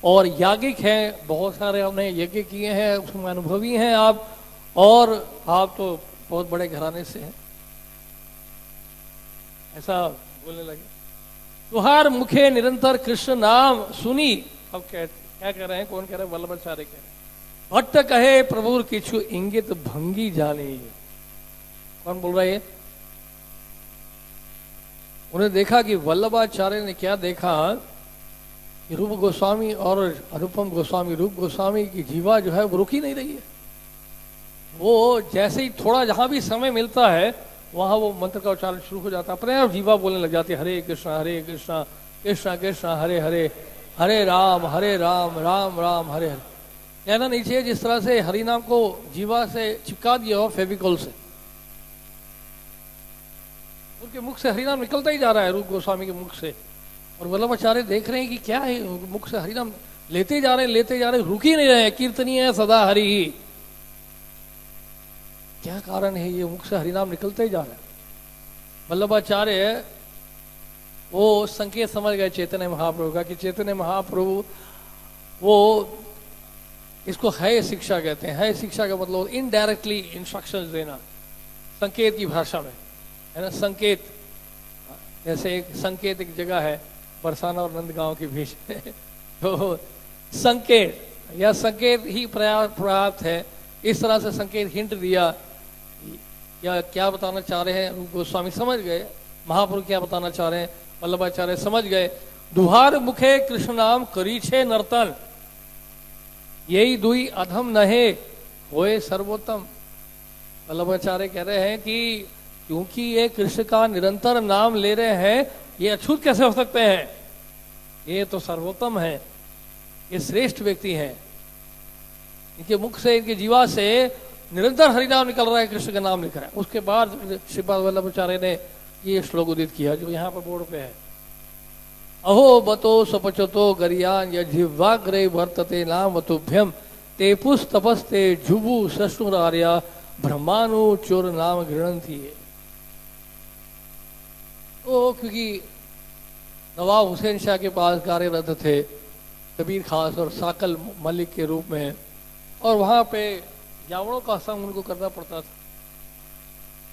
और याज्ञिक हैं, बहुत सारे आपने यज्ञ किए हैं, उसमें अनुभवी हैं आप, और आप तो बहुत बड़े घराने से हैं, ऐसा बोलने लगे। तुहार मुखे निरंतर कृष्ण नाम सुनी। अब क्या कह रहे हैं, कौन कह रहे हैं, वल्लभाचार्य कह रहे हैं, भट्ट कहे प्रभुर किछु इंगित भंगी जाने। कौन बोल रहा है? उन्हें देखा कि वल्लभाचार्य ने क्या देखा कि रूप गोस्वामी और अनुपम गोस्वामी, रूप गोस्वामी की जीवा जो है वो रुकी नहीं रही है। वो जैसे ही थोड़ा जहां भी समय मिलता है वहां वो मंत्र का उच्चारण शुरू हो जाता है, अपने आप जीवा बोलने लग जाती है, हरे कृष्णा कृष्णा कृष्णा हरे हरे, हरे राम राम राम हरे हरे। कहना नहीं चाहिए जिस तरह से हरिनाम को जीवा से चिपका दिया हो फेविकोल से, उनके मुख से हरिनाम निकलता ही जा रहा है रूप गोस्वामी के मुख से, और वल्लभाचार्य देख रहे हैं कि क्या है, मुख से हरिनाम लेते जा रहे, रुक ही नहीं रहे, कीर्तनीय है सदा हरि ही। क्या कारण है, ये मुख से हरिनाम निकलते ही जा रहा है। वल्लभाचार्य वो संकेत समझ गए चैतन्य महाप्रभु का कि चैतन्य महाप्रभु वो इसको है शिक्षा कहते हैं। है शिक्षा का मतलब इनडायरेक्टली इंस्ट्रक्शंस देना, संकेत की भाषा में, है ना। संकेत जैसे एक संकेत एक जगह है बरसाना और नंदगांव के बीच में तो संकेत या संकेत ही पर्याप्त है, इस तरह से संकेत हिंट दिया या क्या बताना चाह रहे हैं रूप गोस्वामी समझ गए, महाप्रभु क्या बताना चाह रहे हैं वल्लभाचार्य समझ गए। दुहार मुखे कृष्ण नाम करीछे नर्तन, यही दुई अधम नहे होए सर्वोत्तम। वल्लभाचार्य कह रहे हैं कि क्योंकि ये कृष्ण का निरंतर नाम ले रहे हैं, ये अछूत कैसे हो सकते हैं, ये तो सर्वोत्तम है, ये श्रेष्ठ व्यक्ति हैं, इनके मुख से इनके जीवा से निरंतर हरिनाम निकल रहा है, कृष्ण का नाम लिख रहा है। उसके बाद श्रीपाद वल्लभाचार्य ने ये श्लोक उदित किया जो यहाँ पर बोर्ड पे है, अहो बतो सपचतो गरियान यजिह्वाग्रे वर्तते नाम तुभ्यम ते पुस्तपस्ते जुबु सष्णुरार्या ब्रह्मानु चोर नाम गृणंती। तो क्योंकि नवाब हुसैन शाह के पास कार्यरत थे कबीर खास और साकल मलिक के रूप में, और वहां पे यावड़ों का संग उनको करना पड़ता था,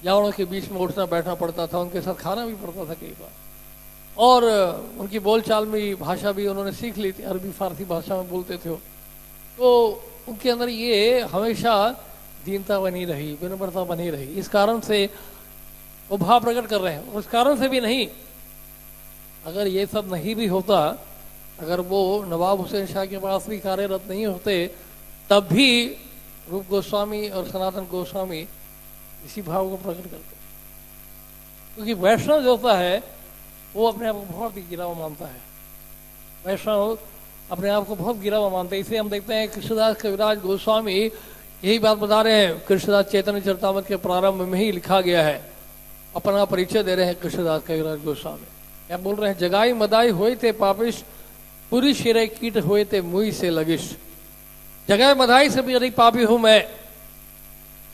यावड़ों के बीच में उठना बैठना पड़ता था, उनके साथ खाना भी पड़ता था कई बार, और उनकी बोलचाल में भाषा भी उन्होंने सीख ली थी, अरबी फारसी भाषा में बोलते थे। तो उनके अंदर ये हमेशा दीनता बनी रही, विनम्रता बनी रही, इस कारण से वो भाव प्रकट कर रहे हैं। उस कारण से भी नहीं, अगर ये सब नहीं भी होता, अगर वो नवाब हुसैन शाह के पास भी कार्यरत नहीं होते, तब भी रूप गोस्वामी और सनातन गोस्वामी इसी भाव को प्रकट करते, क्योंकि वैष्णव जो होता है वो अपने आप को बहुत ही गिरा हुआ मानता है। वैष्णव अपने आप को बहुत गिरा हुआ मानते हैं। इसे हम देखते हैं कृष्णदास कविराज गोस्वामी यही बात बता रहे हैं, कृष्णदास चैतन्य चरितामृत के प्रारंभ में ही लिखा गया है, अपना परिचय दे रहे हैं कृष्णदास कविराज गोस्वामी। क्या बोल रहे हैं? जगाई मदाई होए थे पापिश, पूरी शिरे कीट हुए थे मुई से लगिश। जगाई मदाई से भी अधिक पापी हूं मैं,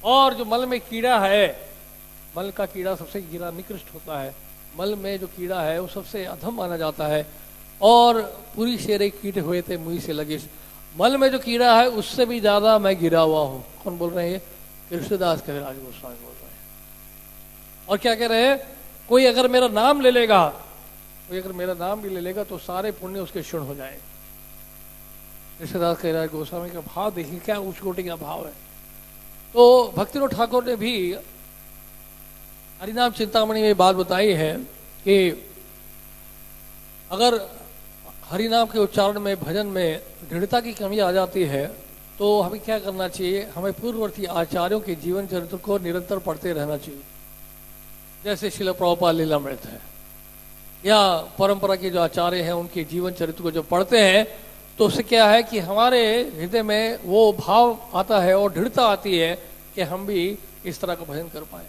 और जो मल में कीड़ा है, मल का कीड़ा सबसे कीड़ा निकृष्ट होता है, मल में जो कीड़ा है वो सबसे अधम माना जाता है, और पूरी शेरे कीट हुए थे मुई से लगिश। मल में जो कीड़ा है उससे भी ज्यादा मैं गिरा हुआ हूं। कौन बोल रहे हैं? कृष्णदास कविराज गोस्वामी बोल रहे हैं। और क्या कह रहे हैं? कोई अगर मेरा नाम ले लेगा, कोई अगर मेरा नाम भी ले लेगा तो सारे पुण्य उसके क्षुण हो जाए। कृष्णदास कविराज गोस्वामी का भाव देखिए, क्या उच्च कोटि का भाव है। तो भक्तिविनोद ठाकुर ने भी हरिनाम चिंतामणि में बात बताई है कि अगर हरिनाम के उच्चारण में, भजन में दृढ़ता की कमी आ जाती है तो हमें क्या करना चाहिए? हमें पूर्ववर्ती आचार्यों के जीवन चरित्र को निरंतर पढ़ते रहना चाहिए। जैसे श्रील प्रभुपाद लीलामृत है, या परंपरा के जो आचार्य हैं उनके जीवन चरित्र को जब पढ़ते हैं तो उससे क्या है कि हमारे हृदय में वो भाव आता है और दृढ़ता आती है कि हम भी इस तरह का भजन कर पाए।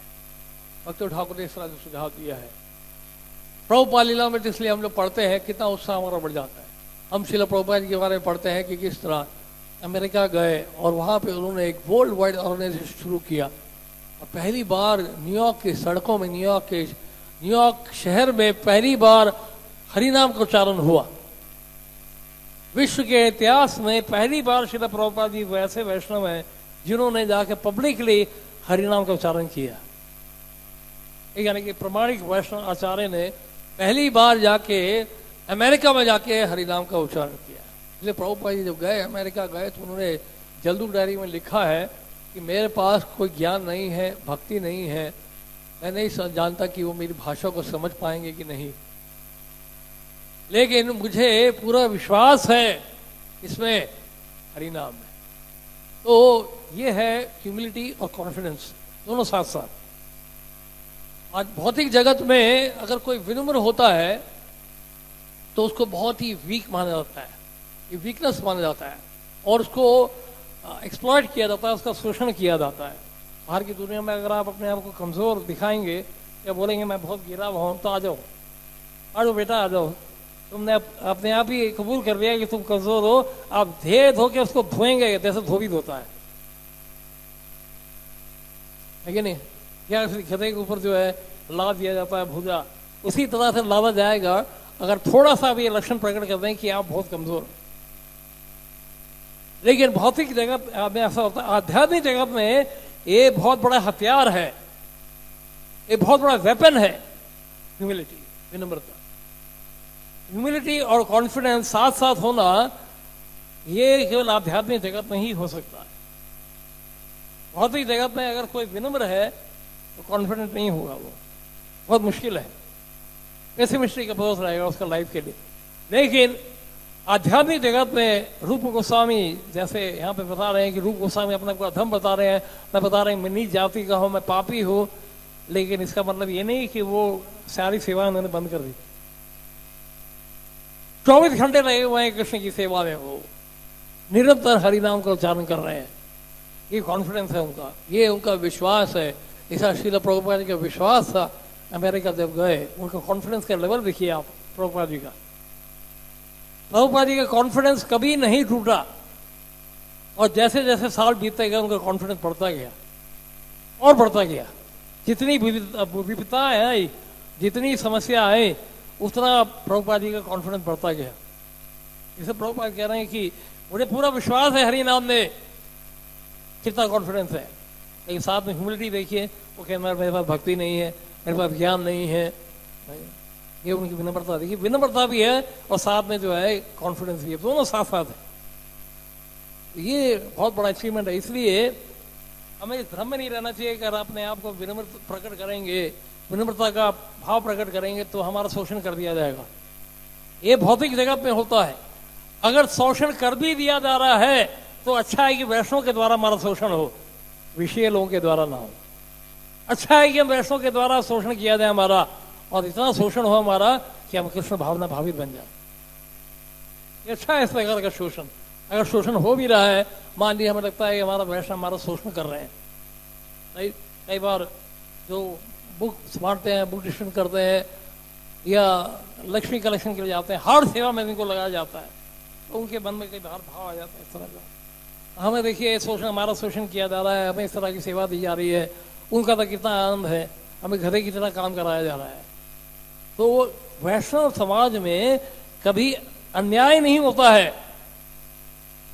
भक्तिविनोद ठाकुर ने इस तरह से सुझाव दिया है। प्रभुपाद लीलामृत इसलिए हम लोग पढ़ते हैं, कितना उत्साह हमारा बढ़ जाता है। हम श्रील प्रभुपाद जी के बारे में पढ़ते हैं कि किस तरह अमेरिका गए और वहाँ पे उन्होंने एक वर्ल्ड वाइड ऑर्गेनाइजेशन शुरू किया, और पहली बार न्यूयॉर्क की सड़कों में, न्यूयॉर्क शहर में पहली बार हरिनाम का उच्चारण हुआ। विश्व के इतिहास में पहली बार श्रील प्रभुपाद जी वैसे वैष्णव हैं जिन्होंने जाके पब्लिकली हरिनाम का उच्चारण किया। यानी कि प्रमाणिक वैष्णव आचार्य ने पहली बार जाके अमेरिका में जाके हरिनाम का उच्चारण किया। इसलिए प्रभुपाद जी जब गए, अमेरिका गए, तो उन्होंने जल्दू डायरी में लिखा है कि मेरे पास कोई ज्ञान नहीं है, भक्ति नहीं है, मैं नहीं जानता कि वो मेरी भाषा को समझ पाएंगे कि नहीं, लेकिन मुझे पूरा विश्वास है इसमें, हरिनाम में। तो ये है ह्यूमिलिटी और कॉन्फिडेंस, दोनों साथ साथ। आज भौतिक जगत में अगर कोई विनम्र होता है तो उसको बहुत ही वीक माना जाता है, ये वीकनेस माना जाता है, और उसको एक्सप्लॉइट किया जाता है, उसका शोषण किया जाता है। बाहर की दुनिया में अगर आप अपने आप को कमज़ोर दिखाएंगे या बोलेंगे मैं बहुत गिरा हुआ हूँ, तो आ जाओ बेटा आ जाओ, तुमने अपने आप ही कबूल कर लिया कि तुम कमज़ोर हो, आप धो धो के उसको धोएंगे जैसे धोबी धोता है कि नहीं? क्या गधे के ऊपर जो है लाद दिया जाता है भूजा, उसी तरह से लादा जाएगा अगर थोड़ा सा भी लक्षण प्रकट कर दें कि आप बहुत कमजोर हो। लेकिन भौतिक जगत में ऐसा होता है, आध्यात्मिक जगत में ये बहुत बड़ा हथियार है, ये बहुत बड़ा वेपन है, ह्यूमिलिटी, विनम्रता। ह्यूमिलिटी और कॉन्फिडेंस साथ साथ होना ये केवल आध्यात्मिक जगत में ही हो सकता है। भौतिक जगत में अगर कोई विनम्र है तो कॉन्फिडेंट नहीं होगा, वो बहुत मुश्किल है, पेसिमिस्टिक अप्रोच रहेगा उसका लाइफ के लिए। लेकिन आध्यात्मिक जगत में रूप गोस्वामी जैसे यहाँ पे बता रहे हैं कि रूप गोस्वामी अपने को अधम बता रहे हैं, मैं बता रहे हैं मैं नीच जाति का हूँ, मैं पापी हूँ, लेकिन इसका मतलब ये नहीं कि वो सारी सेवा उन्होंने बंद कर दी। 24 घंटे रहे हुए हैं कृष्ण की सेवा में, वो निरंतर हरिनाम का उच्चारण कर रहे हैं। ये कॉन्फिडेंस है उनका, ये उनका विश्वास है। ऐसा श्रील प्रभुपाद जी का विश्वास था अमेरिका जब गए, उनका कॉन्फिडेंस का लेवल देखिए आप प्रभुपाद जी का। प्रभुपाद जी का कॉन्फिडेंस कभी नहीं टूटा, और जैसे जैसे साल बीतते गए उनका कॉन्फिडेंस बढ़ता गया और बढ़ता गया। जितनी विविधताएं आई, जितनी समस्या आई, उतना प्रभुपाद जी का कॉन्फिडेंस बढ़ता गया। जैसे प्रभुपाद कह रहे हैं कि मुझे पूरा विश्वास है हरि नाम में, कितना कॉन्फिडेंस है, लेकिन साथ में ह्यूमिलिटी देखिए, वो कहना मेरे पास भक्ति नहीं है, मेरे पास ज्ञान नहीं है, ये उनकी विनम्रता देखिए, विनम्रता भी है और साथ में जो है कॉन्फिडेंस भी है, दोनों साथ साथ है। ये बहुत बड़ा अचीवमेंट है। इसलिए हमें इस भ्रम में नहीं रहना चाहिए कि अगर अपने आप को विनम्र प्रकट करेंगे, विनम्रता का भाव प्रकट करेंगे तो हमारा शोषण कर दिया जाएगा। ये भौतिक जगत में होता है। अगर शोषण कर भी दिया जा रहा है तो अच्छा है कि वैष्णव के द्वारा हमारा शोषण हो, विषय लोगों के द्वारा ना हो। अच्छा है कि हम वैष्णव के द्वारा शोषण किया जाए हमारा, और इतना शोषण हो हमारा कि हम कृष्ण भावना भावित बन जाए। ये अच्छा है इस प्रकार का शोषण। अगर शोषण हो भी रहा है, मान लीजिए हमें लगता है कि हमारा वैष्णव हमारा शोषण कर रहे हैं, कई बार जो बुक बांटते हैं, बुक डिस्ट्रीब्यूशन करते हैं, या लक्ष्मी कलेक्शन के लिए जाते हैं, हर सेवा में इनको लगाया जाता है, तो उनके मन में कई बार भाव आ जाता है इस तरह का। हमें देखिए शोषण, हमारा शोषण किया जा रहा है, हमें इस तरह की सेवा दी जा रही है, उनका तो कितना आनंद है, हमें गधे की तरह काम कराया जा रहा है। तो वैष्णव समाज में कभी अन्याय नहीं होता है,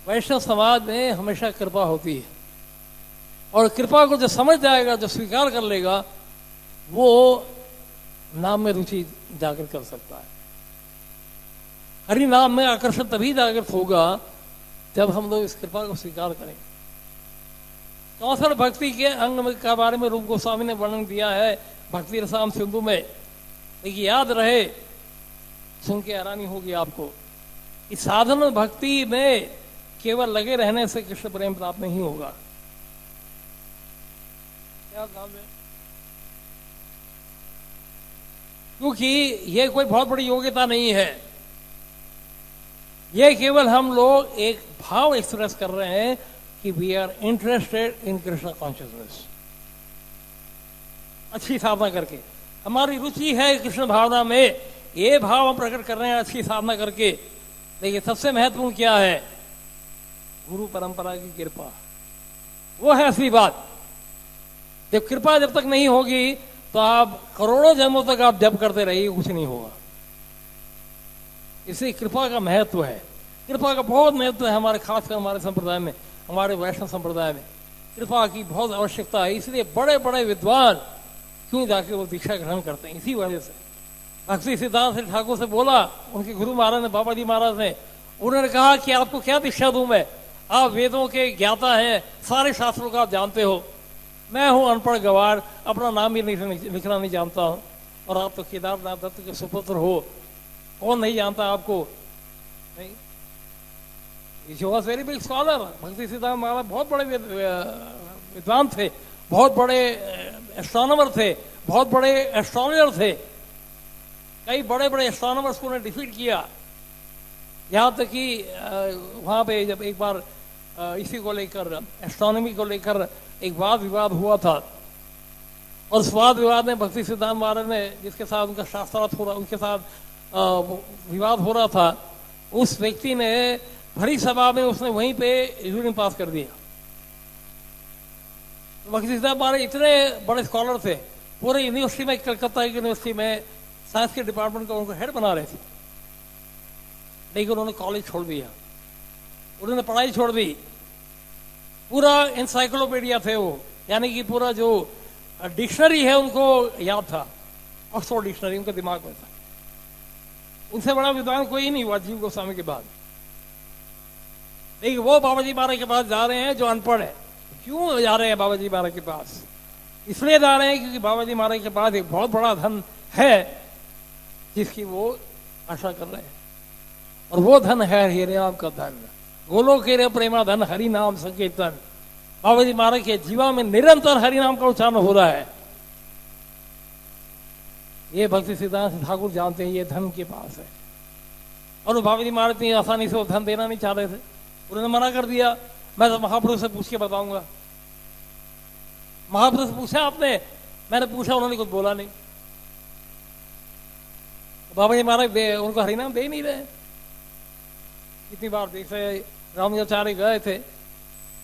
वैष्णव समाज में हमेशा कृपा होती है, और कृपा को जो समझ जाएगा, जो स्वीकार कर लेगा, वो नाम में रुचि जागृत कर सकता है। हरि नाम में आकर्षण तभी जागृत होगा जब हम लोग इस कृपा को स्वीकार करें। चौसठ भक्ति के अंग के बारे में रूप गोस्वामी ने वर्णन दिया है भक्ति रसाम सिंधु में, लेकिन याद रहे, सुन के हैरानी होगी आपको, इस साधन भक्ति में केवल लगे रहने से कृष्ण प्रेम प्राप्त नहीं होगा। क्या काम है? क्योंकि यह कोई बहुत बड़ी योग्यता नहीं है, यह केवल हम लोग एक भाव एक्सप्रेस कर रहे हैं कि we are interested in Krishna consciousness. अच्छी साधना करके हमारी रुचि है कृष्ण भावना में, ये भाव हम प्रकट कर रहे हैं अच्छी साधना करके। देखिए सबसे महत्वपूर्ण क्या है? गुरु परंपरा की कृपा, वो है असली बात। जब कृपा जब तक नहीं होगी तो आप करोड़ों जन्मों तक आप जप करते रहिए, कुछ नहीं होगा। इसलिए कृपा का महत्व है, कृपा का बहुत महत्व है हमारे, खासकर हमारे संप्रदाय में, हमारे वैष्णव संप्रदाय में कृपा की बहुत आवश्यकता है। इसलिए बड़े बड़े विद्वान क्यों जाके वो दीक्षा ग्रहण करते हैं, इसी वजह से। भक्ति सिद्धांत ठाकुर से बोला उनके गुरु महाराज ने, बाबा जी महाराज ने, उन्होंने कहा कि आपको क्या दीक्षा दूं मैं, आप वेदों के ज्ञाता हैं, सारे शास्त्रों का आप जानते हो, मैं हूं अनपढ़ गवार, अपना नाम भी लिखना नहीं जानता हूं, और आप तो केदारनाथ दत्त के सुपुत्र हो, कौन नहीं जानता आपको? नहीं, वॉज वेरी बिग स्कॉलर। भक्ति सिद्धांत महाराज बहुत बड़े विद्वान थे, बहुत बड़े एस्ट्रोनॉमर थे, बहुत बड़े एस्ट्रोलॉजर थे, कई बड़े बड़े एस्ट्रोनॉमर्स को उन्होंने डिफीट किया। यहाँ तक कि वहाँ पे जब एक बार इसी को लेकर, एस्ट्रोनॉमी को लेकर एक वाद विवाद हुआ था, और उस वाद विवाद में भक्ति सिद्धांत महाराज ने, जिसके साथ उनका शास्त्रार्थ हो रहा, उनके साथ विवाद हो रहा था, उस व्यक्ति ने भरी सभा में उसने वहीं पे यूनियन पास कर दिया। तो भक्ति सिद्धांत महाराज इतने बड़े स्कॉलर थे, पूरे यूनिवर्सिटी में, कलकत्ता यूनिवर्सिटी में साइंस के डिपार्टमेंट का उनको हेड बना रहे थे, लेकिन उन्होंने कॉलेज छोड़ दिया, उन्होंने पढ़ाई छोड़ दी। पूरा एनसाइक्लोपीडिया थे वो, यानी कि पूरा जो डिक्शनरी है उनको याद था, ऑक्सफोर्ड डिक्शनरी उनके दिमाग में था। उनसे बड़ा विद्वान कोई नहीं हुआ जीव गोस्वामी के बाद। लेकिन वो बाबा जी महाराज के पास जा रहे हैं जो अनपढ़ है। क्यों जा रहे हैं बाबा जी महाराज के पास? इसलिए जा रहे हैं क्योंकि बाबा जी महाराज के पास एक बहुत बड़ा धन है जिसकी वो आशा कर रहे हैं, और वो धन है हरि नाम का धन, गोलोक के प्रेमा धन हरि नाम संकीर्तन। बाबा जी महाराज के जीवन में निरंतर हरि नाम का उच्चारण हो रहा है। ये भक्ति सिद्धांत ठाकुर जानते हैं, ये धन के पास है, और बाबा जी महाराज इतनी आसानी से वो धन देना नहीं चाह रहे थे, उन्होंने मना कर दिया, मैं तो महापुरुष से पूछ के बताऊंगा। महापुरुष से पूछा आपने? मैंने पूछा, उन्होंने कुछ बोला नहीं। बाबा जी महाराज उनको हरिनाम दे नहीं रहे। कितनी बार देख रहे, रामाचार्य गए थे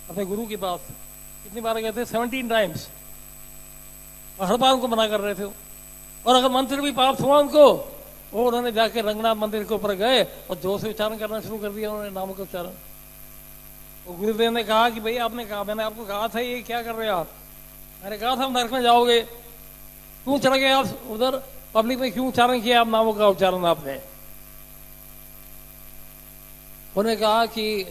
अपने गुरु के पास, कितनी बार गए थे? 17 टाइम्स, और हर बार उनको मना कर रहे थे। और अगर मंत्र भी प्राप्त हुआ उनको, वो उन्होंने जाके रंगनाथ मंदिर के ऊपर गए और जोर से उच्चारण करना शुरू कर दिया, उन्होंने नामों का उच्चारण। वो गुरुदेव ने कहा कि भाई आपने कहा, मैंने आपको कहा था ये क्या कर रहे हो आप? मैंने कहा था नरक में जाओगे, क्यों चढ़ गए आप उधर पब्लिक में, क्यों उच्चारण किया आप नामों का उच्चारण आपने? उन्होंने कहा कि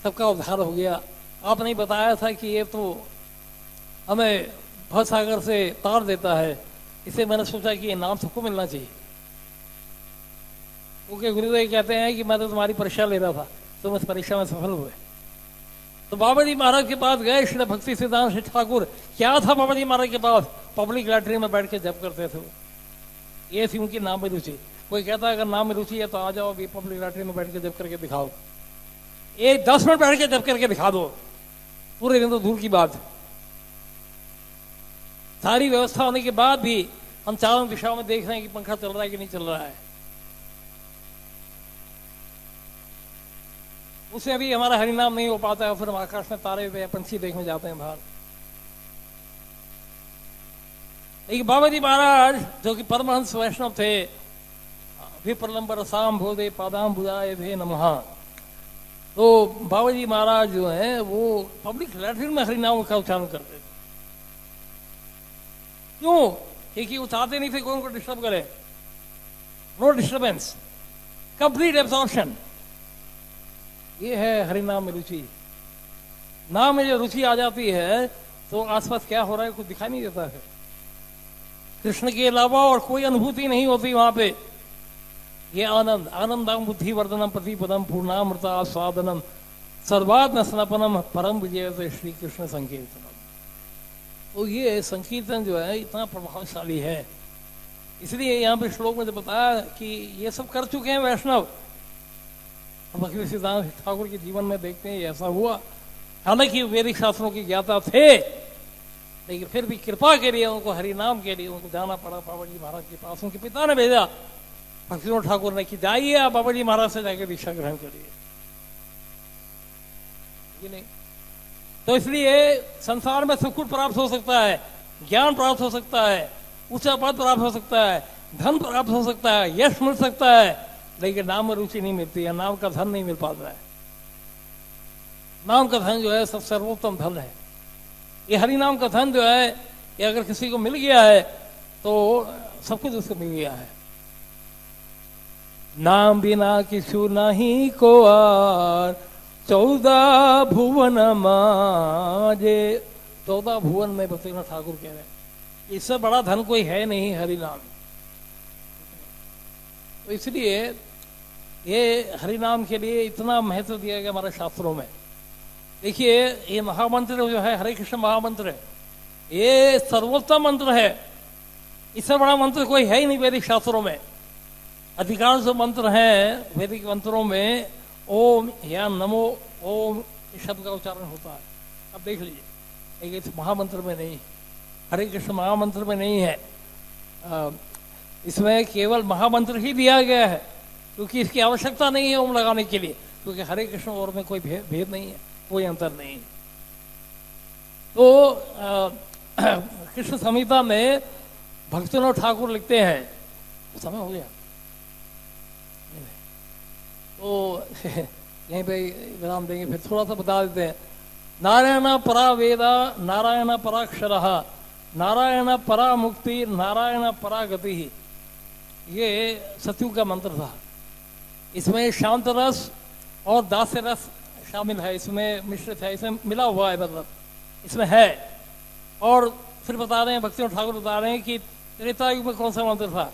सबका उद्धार हो गया, आपने बताया था कि ये तो हमें भवसागर से तार देता है, इसलिए मैंने सोचा कि ये नाम सबको मिलना चाहिए। क्योंकि गुरुदेव कहते हैं कि मैं तो तुम्हारी परीक्षा ले रहा था, तुम इस परीक्षा में सफल हुए। तो बाबा जी महाराज के पास गए श्री भक्ति सिद्धांत ठाकुर। क्या था बाबा जी महाराज के पास? पब्लिक लैट्रिन में बैठ के जप करते थे। ये थी उनकी नाम में रुचि। कोई कहता है अगर नाम में रुचि है तो आ जाओ, अभी पब्लिक लैट्रिन में बैठ के जप करके दिखाओ, एक 10 मिनट बैठ के जप करके दिखा दो, पूरे दिन तो दूर की बात है। सारी व्यवस्था होने के बाद भी हम चारों दिशाओं में देख रहे हैं कि पंखा चल रहा है कि नहीं चल रहा है। उससे अभी हमारा हरिनाम नहीं हो पाता है, फिर हम आकाश में तारे हुए पंछी देखने जाते हैं बाहर। एक बाबा जी महाराज जो कि परमहंस वैष्णव थे, विप्रलंबर साम भोदे पादाम बुदाय भे नमः, तो बाबा जी महाराज जो है वो पब्लिक लैट्रिन में हरिनाम का उच्चारण करते थे। क्यों? क्योंकि वो चाहते नहीं थे कोई उनको डिस्टर्ब करे। No disturbance, complete absorption. ये है हरिनाम में रुचि। नाम में जो रुचि आ जाती है तो आसपास क्या हो रहा है कुछ दिखाई नहीं देता है। कृष्ण के अलावा और कोई अनुभूति नहीं होती वहां पे। ये आनंद, आनंदम बुद्धि वर्धनम प्रतिपदम पूर्णामृता स्वादनम सर्वात्म स्नपनम परम विजय श्री कृष्ण संकीर्तनम। तो ये संकीर्तन जो है इतना प्रभावशाली है। इसलिए यहाँ पे श्लोक में जो बताया कि ये सब कर चुके हैं वैष्णव। भक्ति सिद्धांत ठाकुर के जीवन में देखते हैं ऐसा हुआ। हालांकि वैदिक शास्त्रों की ज्ञाता थे, लेकिन फिर भी कृपा के लिए उनको हरिनाम के लिए उनको जाना पड़ा बाबा जी महाराज के पास। उनके पिता ने भेजा भक्ति ठाकुर ने कि जाइए आप बाबा जी महाराज से जाकर दीक्षा ग्रहण करिए। ये नहीं तो इसलिए संसार में सब कुछ प्राप्त हो सकता है, ज्ञान प्राप्त हो सकता है, ऊंचा पद प्राप्त हो सकता है, धन प्राप्त हो सकता है, यश मिल सकता है, लेकिन नाम में रुचि नहीं मिलती है, नाम का धन नहीं मिल पाता है। नाम का धन जो है सब सर्वोत्तम धन है। ये हरि नाम का धन जो है ये अगर किसी को मिल गया है तो सब कुछ उसको मिल गया है। नाम बिना किछु नहीं को आर 14 भुवन माजे। 14 भुवन में भक्तिनाथ ठाकुर कह रहे हैं इससे बड़ा धन कोई है नहीं हरि नाम। तो इसलिए ये हरि नाम के लिए इतना महत्व दिया गया हमारे शास्त्रों में। देखिए ये महामंत्र जो है हरे कृष्ण महामंत्र है, ये सर्वोत्तम मंत्र है। इससे बड़ा मंत्र कोई है ही नहीं वैदिक शास्त्रों में। अधिकांश जो मंत्र हैं वैदिक मंत्रों में ओम या नमो ओम इस शब्द का उच्चारण होता है। अब देख लीजिए, लेकिन इस महामंत्र में नहीं, हरे कृष्ण महामंत्र में नहीं है। इसमें केवल महामंत्र ही दिया गया है, क्योंकि इसकी आवश्यकता नहीं है ओम लगाने के लिए, क्योंकि हरे कृष्ण और में कोई भेद नहीं है, कोई अंतर नहीं। तो कृष्ण संहिता में भक्तिनाथ ठाकुर लिखते हैं, समय हो गया तो यहीं पे विराम देंगे, फिर थोड़ा सा बता देते हैं। नारायण परा वेदा नारायण पराक्षर नारायण परा मुक्ति नारायण परा गति। ये सतयुग का मंत्र था। इसमें शांत रस और दास्य रस शामिल है, इसमें मिश्रित है, इसमें मिला हुआ है, मतलब इसमें है। और फिर बता रहे हैं भक्तिनाथ ठाकुर बता रहे हैं कि त्रेता युग में कौन सा मंत्र था।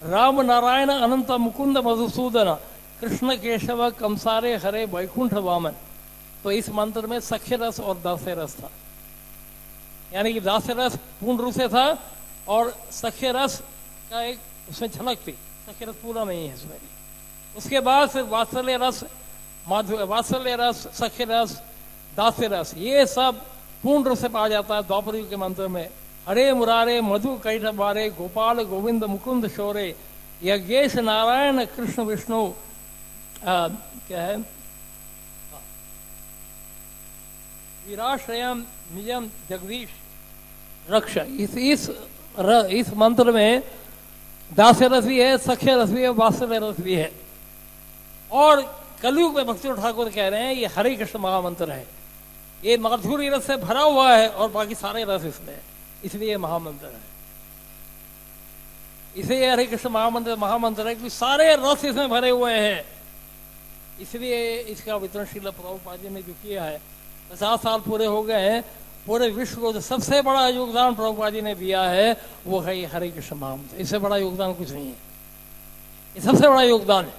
राम नारायण अनंत मुकुंद मधुसूदन कृष्ण केशव कंसारे हरे वैकुंठ वामन। तो इस मंत्र में सख्य रस और दास्य रस था, यानी कि दास्य रस पूर्ण रूप से था और सख्य रस का एक उसमें झलक थी, सख्य रस पूरा नहीं है इसमें। उसके बाद फिर वात्सल्य रस, वात्सल्य रस, सख्य रस, दास्य रस, ये सब पूर्ण रूप से पाया जाता है द्वापर युग के मंत्र में। हरे मुरारे मधु कैटबारे गोपाल गोविंद मुकुंद शौरे यज्ञेश नारायण कृष्ण विष्णु क्या है वीराश्रयम निजम जगदीश रक्ष। इस मंत्र में दास्य रस भी है, सख्य रस भी है, वात्सल्य रस भी है। और कलयुग में भक्तिनाथ ठाकुर कह रहे हैं ये हरे कृष्ण महामंत्र है, ये माधुरी रस से भरा हुआ है और बाकी सारे रस इसमें है, इसलिए महामंत्र है। इसे हरे कृष्ण महामंत्र है क्योंकि सारे रस इसमें भरे हुए हैं। इसलिए इसका वितरण श्रील प्रभुपाद जी ने जो किया है, 50 साल पूरे हो गए हैं, पूरे विश्व को जो सबसे बड़ा योगदान प्रभुपाद जी ने दिया है वो है ये हरे कृष्ण महामंत्र। इससे बड़ा योगदान कुछ नहीं है, ये सबसे बड़ा योगदान है।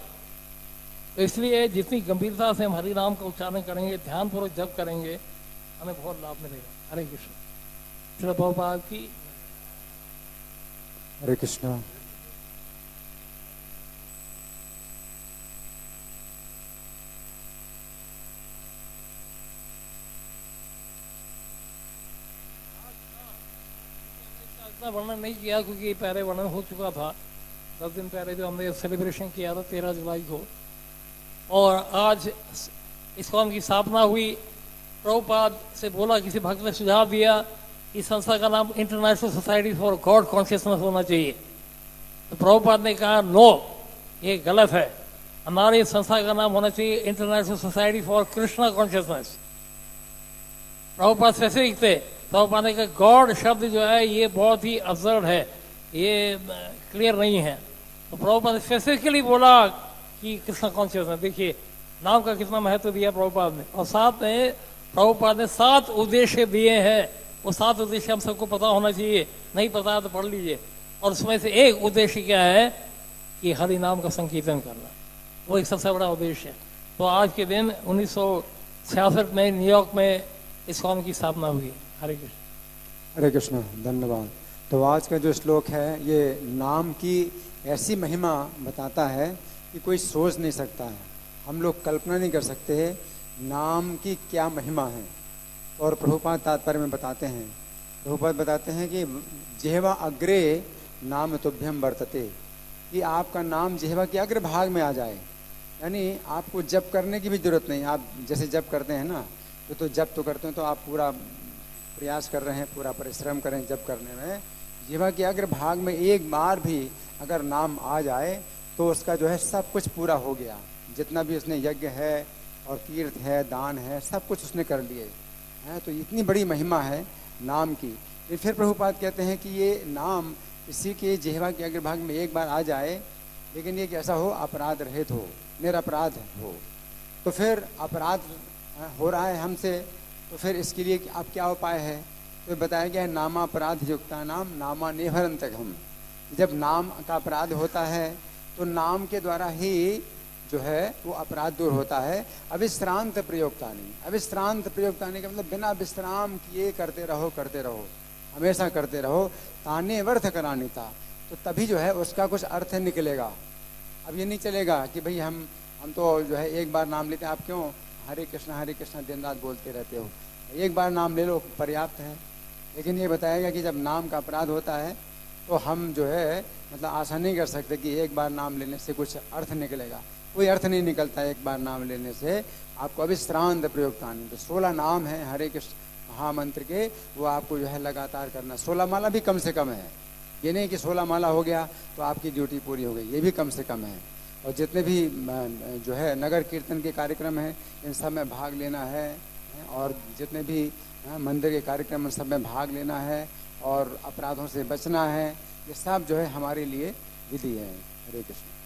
तो इसलिए जितनी गंभीरता से हम हरि नाम का उच्चारण करेंगे, ध्यानपूर्वक जप करेंगे, हमें बहुत लाभ मिलेगा। हरे कृष्ण। श्रील प्रभुपाद की हरे कृष्णा। इतना वर्णन नहीं किया क्योंकि ये पहले वर्णन हो चुका था 10 दिन पहले जो हमने सेलिब्रेशन किया था 13 जुलाई को। और आज इस्कॉन की स्थापना हुई। प्रभुपाद से बोला, किसी भक्त ने सुझाव दिया कि संस्था का नाम international society for God consciousness होना चाहिए। तो प्रभुपाद ने कहा नो, ये गलत है, हमारी संस्था का नाम होना चाहिए international society for Krishna consciousness. Prabhupada कैसे लिखते? प्रभुपाद ने कहा गॉड शब्द जो है ये बहुत ही अब्सर्ड है, ये क्लियर नहीं है। तो प्रभुपाद ने स्पेसिफिकली बोला कि कृष्णा कॉन्शियसनेस। देखिए नाम का कितना महत्व दिया प्रभुपाद ने। और साथ में प्रभुपाद ने 7 उद्देश्य दिए हैं। वो 7 उद्देश्य हम सबको पता होना चाहिए, नहीं पता तो पढ़ लीजिए। और उसमें से एक उद्देश्य क्या है कि हरि नाम का संकीर्तन करना, वो एक सबसे बड़ा उद्देश्य है। तो आज के दिन 1966 में न्यूयॉर्क में इस्कॉन की स्थापना हुई। हरे कृष्ण। हरे कृष्ण, धन्यवाद। तो आज का जो श्लोक है ये नाम की ऐसी महिमा बताता है कि कोई सोच नहीं सकता है, हम लोग कल्पना नहीं कर सकते नाम की क्या महिमा है। और प्रभुपाद तात्पर्य में बताते हैं, प्रभुपाद बताते हैं कि जिह्वा अग्रे नाम तुभ्यम वर्तते, कि आपका नाम जिह्वा के अग्र भाग में आ जाए, यानी आपको जप करने की भी जरूरत नहीं। आप जैसे जप करते हैं ना, तो जप तो करते हैं तो आप पूरा प्रयास कर रहे हैं, पूरा परिश्रम करें जप करने में। जिह्वा के अग्र भाग में एक बार भी अगर नाम आ जाए तो उसका जो है सब कुछ पूरा हो गया। जितना भी उसने यज्ञ है और तीर्थ है, दान है, सब कुछ उसने कर लिए हैं। तो इतनी बड़ी महिमा है नाम की। फिर प्रभुपाद कहते हैं कि ये नाम किसी के जिह्वा के अग्रभाग में एक बार आ जाए, लेकिन ये कैसा हो, अपराध रहित हो, निरपराध हो। तो फिर अपराध हो रहा है हमसे, तो फिर इसके लिए अब क्या उपाय है? तो बताया गया है नामापराध युक्ता नाम नामा नेहरंतक हम। जब नाम का अपराध होता है तो नाम के द्वारा ही जो है वो अपराध दूर होता है। अविश्रांत प्रयोक्तानी, अविश्रांत प्रयोक्तानी का मतलब बिना विश्राम किए करते रहो, हमेशा करते रहो। ताने वर्थ करानिता, तो तभी जो है उसका कुछ अर्थ निकलेगा। अब ये नहीं चलेगा कि भाई हम तो जो है एक बार नाम लेते हैं, आप क्यों हरे कृष्णा दिन रात बोलते रहते हो, एक बार नाम ले लो पर्याप्त है। लेकिन ये बताएगा कि जब नाम का अपराध होता है तो हम जो है मतलब आशा नहीं कर सकते कि एक बार नाम लेने से कुछ अर्थ निकलेगा। कोई अर्थ नहीं निकलता एक बार नाम लेने से। आपको अविश्रांत प्रयोक्तानी, तो 16 नाम है हरे कृष्ण महामंत्र के, वो आपको जो है लगातार करना। 16 माला भी कम से कम है, ये नहीं कि 16 माला हो गया तो आपकी ड्यूटी पूरी हो गई, ये भी कम से कम है। और जितने भी जो है नगर कीर्तन के कार्यक्रम हैं इन सब में भाग लेना है, और जितने भी मंदिर के कार्यक्रम सब में भाग लेना है, और अपराधों से बचना है। ये सब जो है हमारे लिए विधि है। हरे कृष्ण।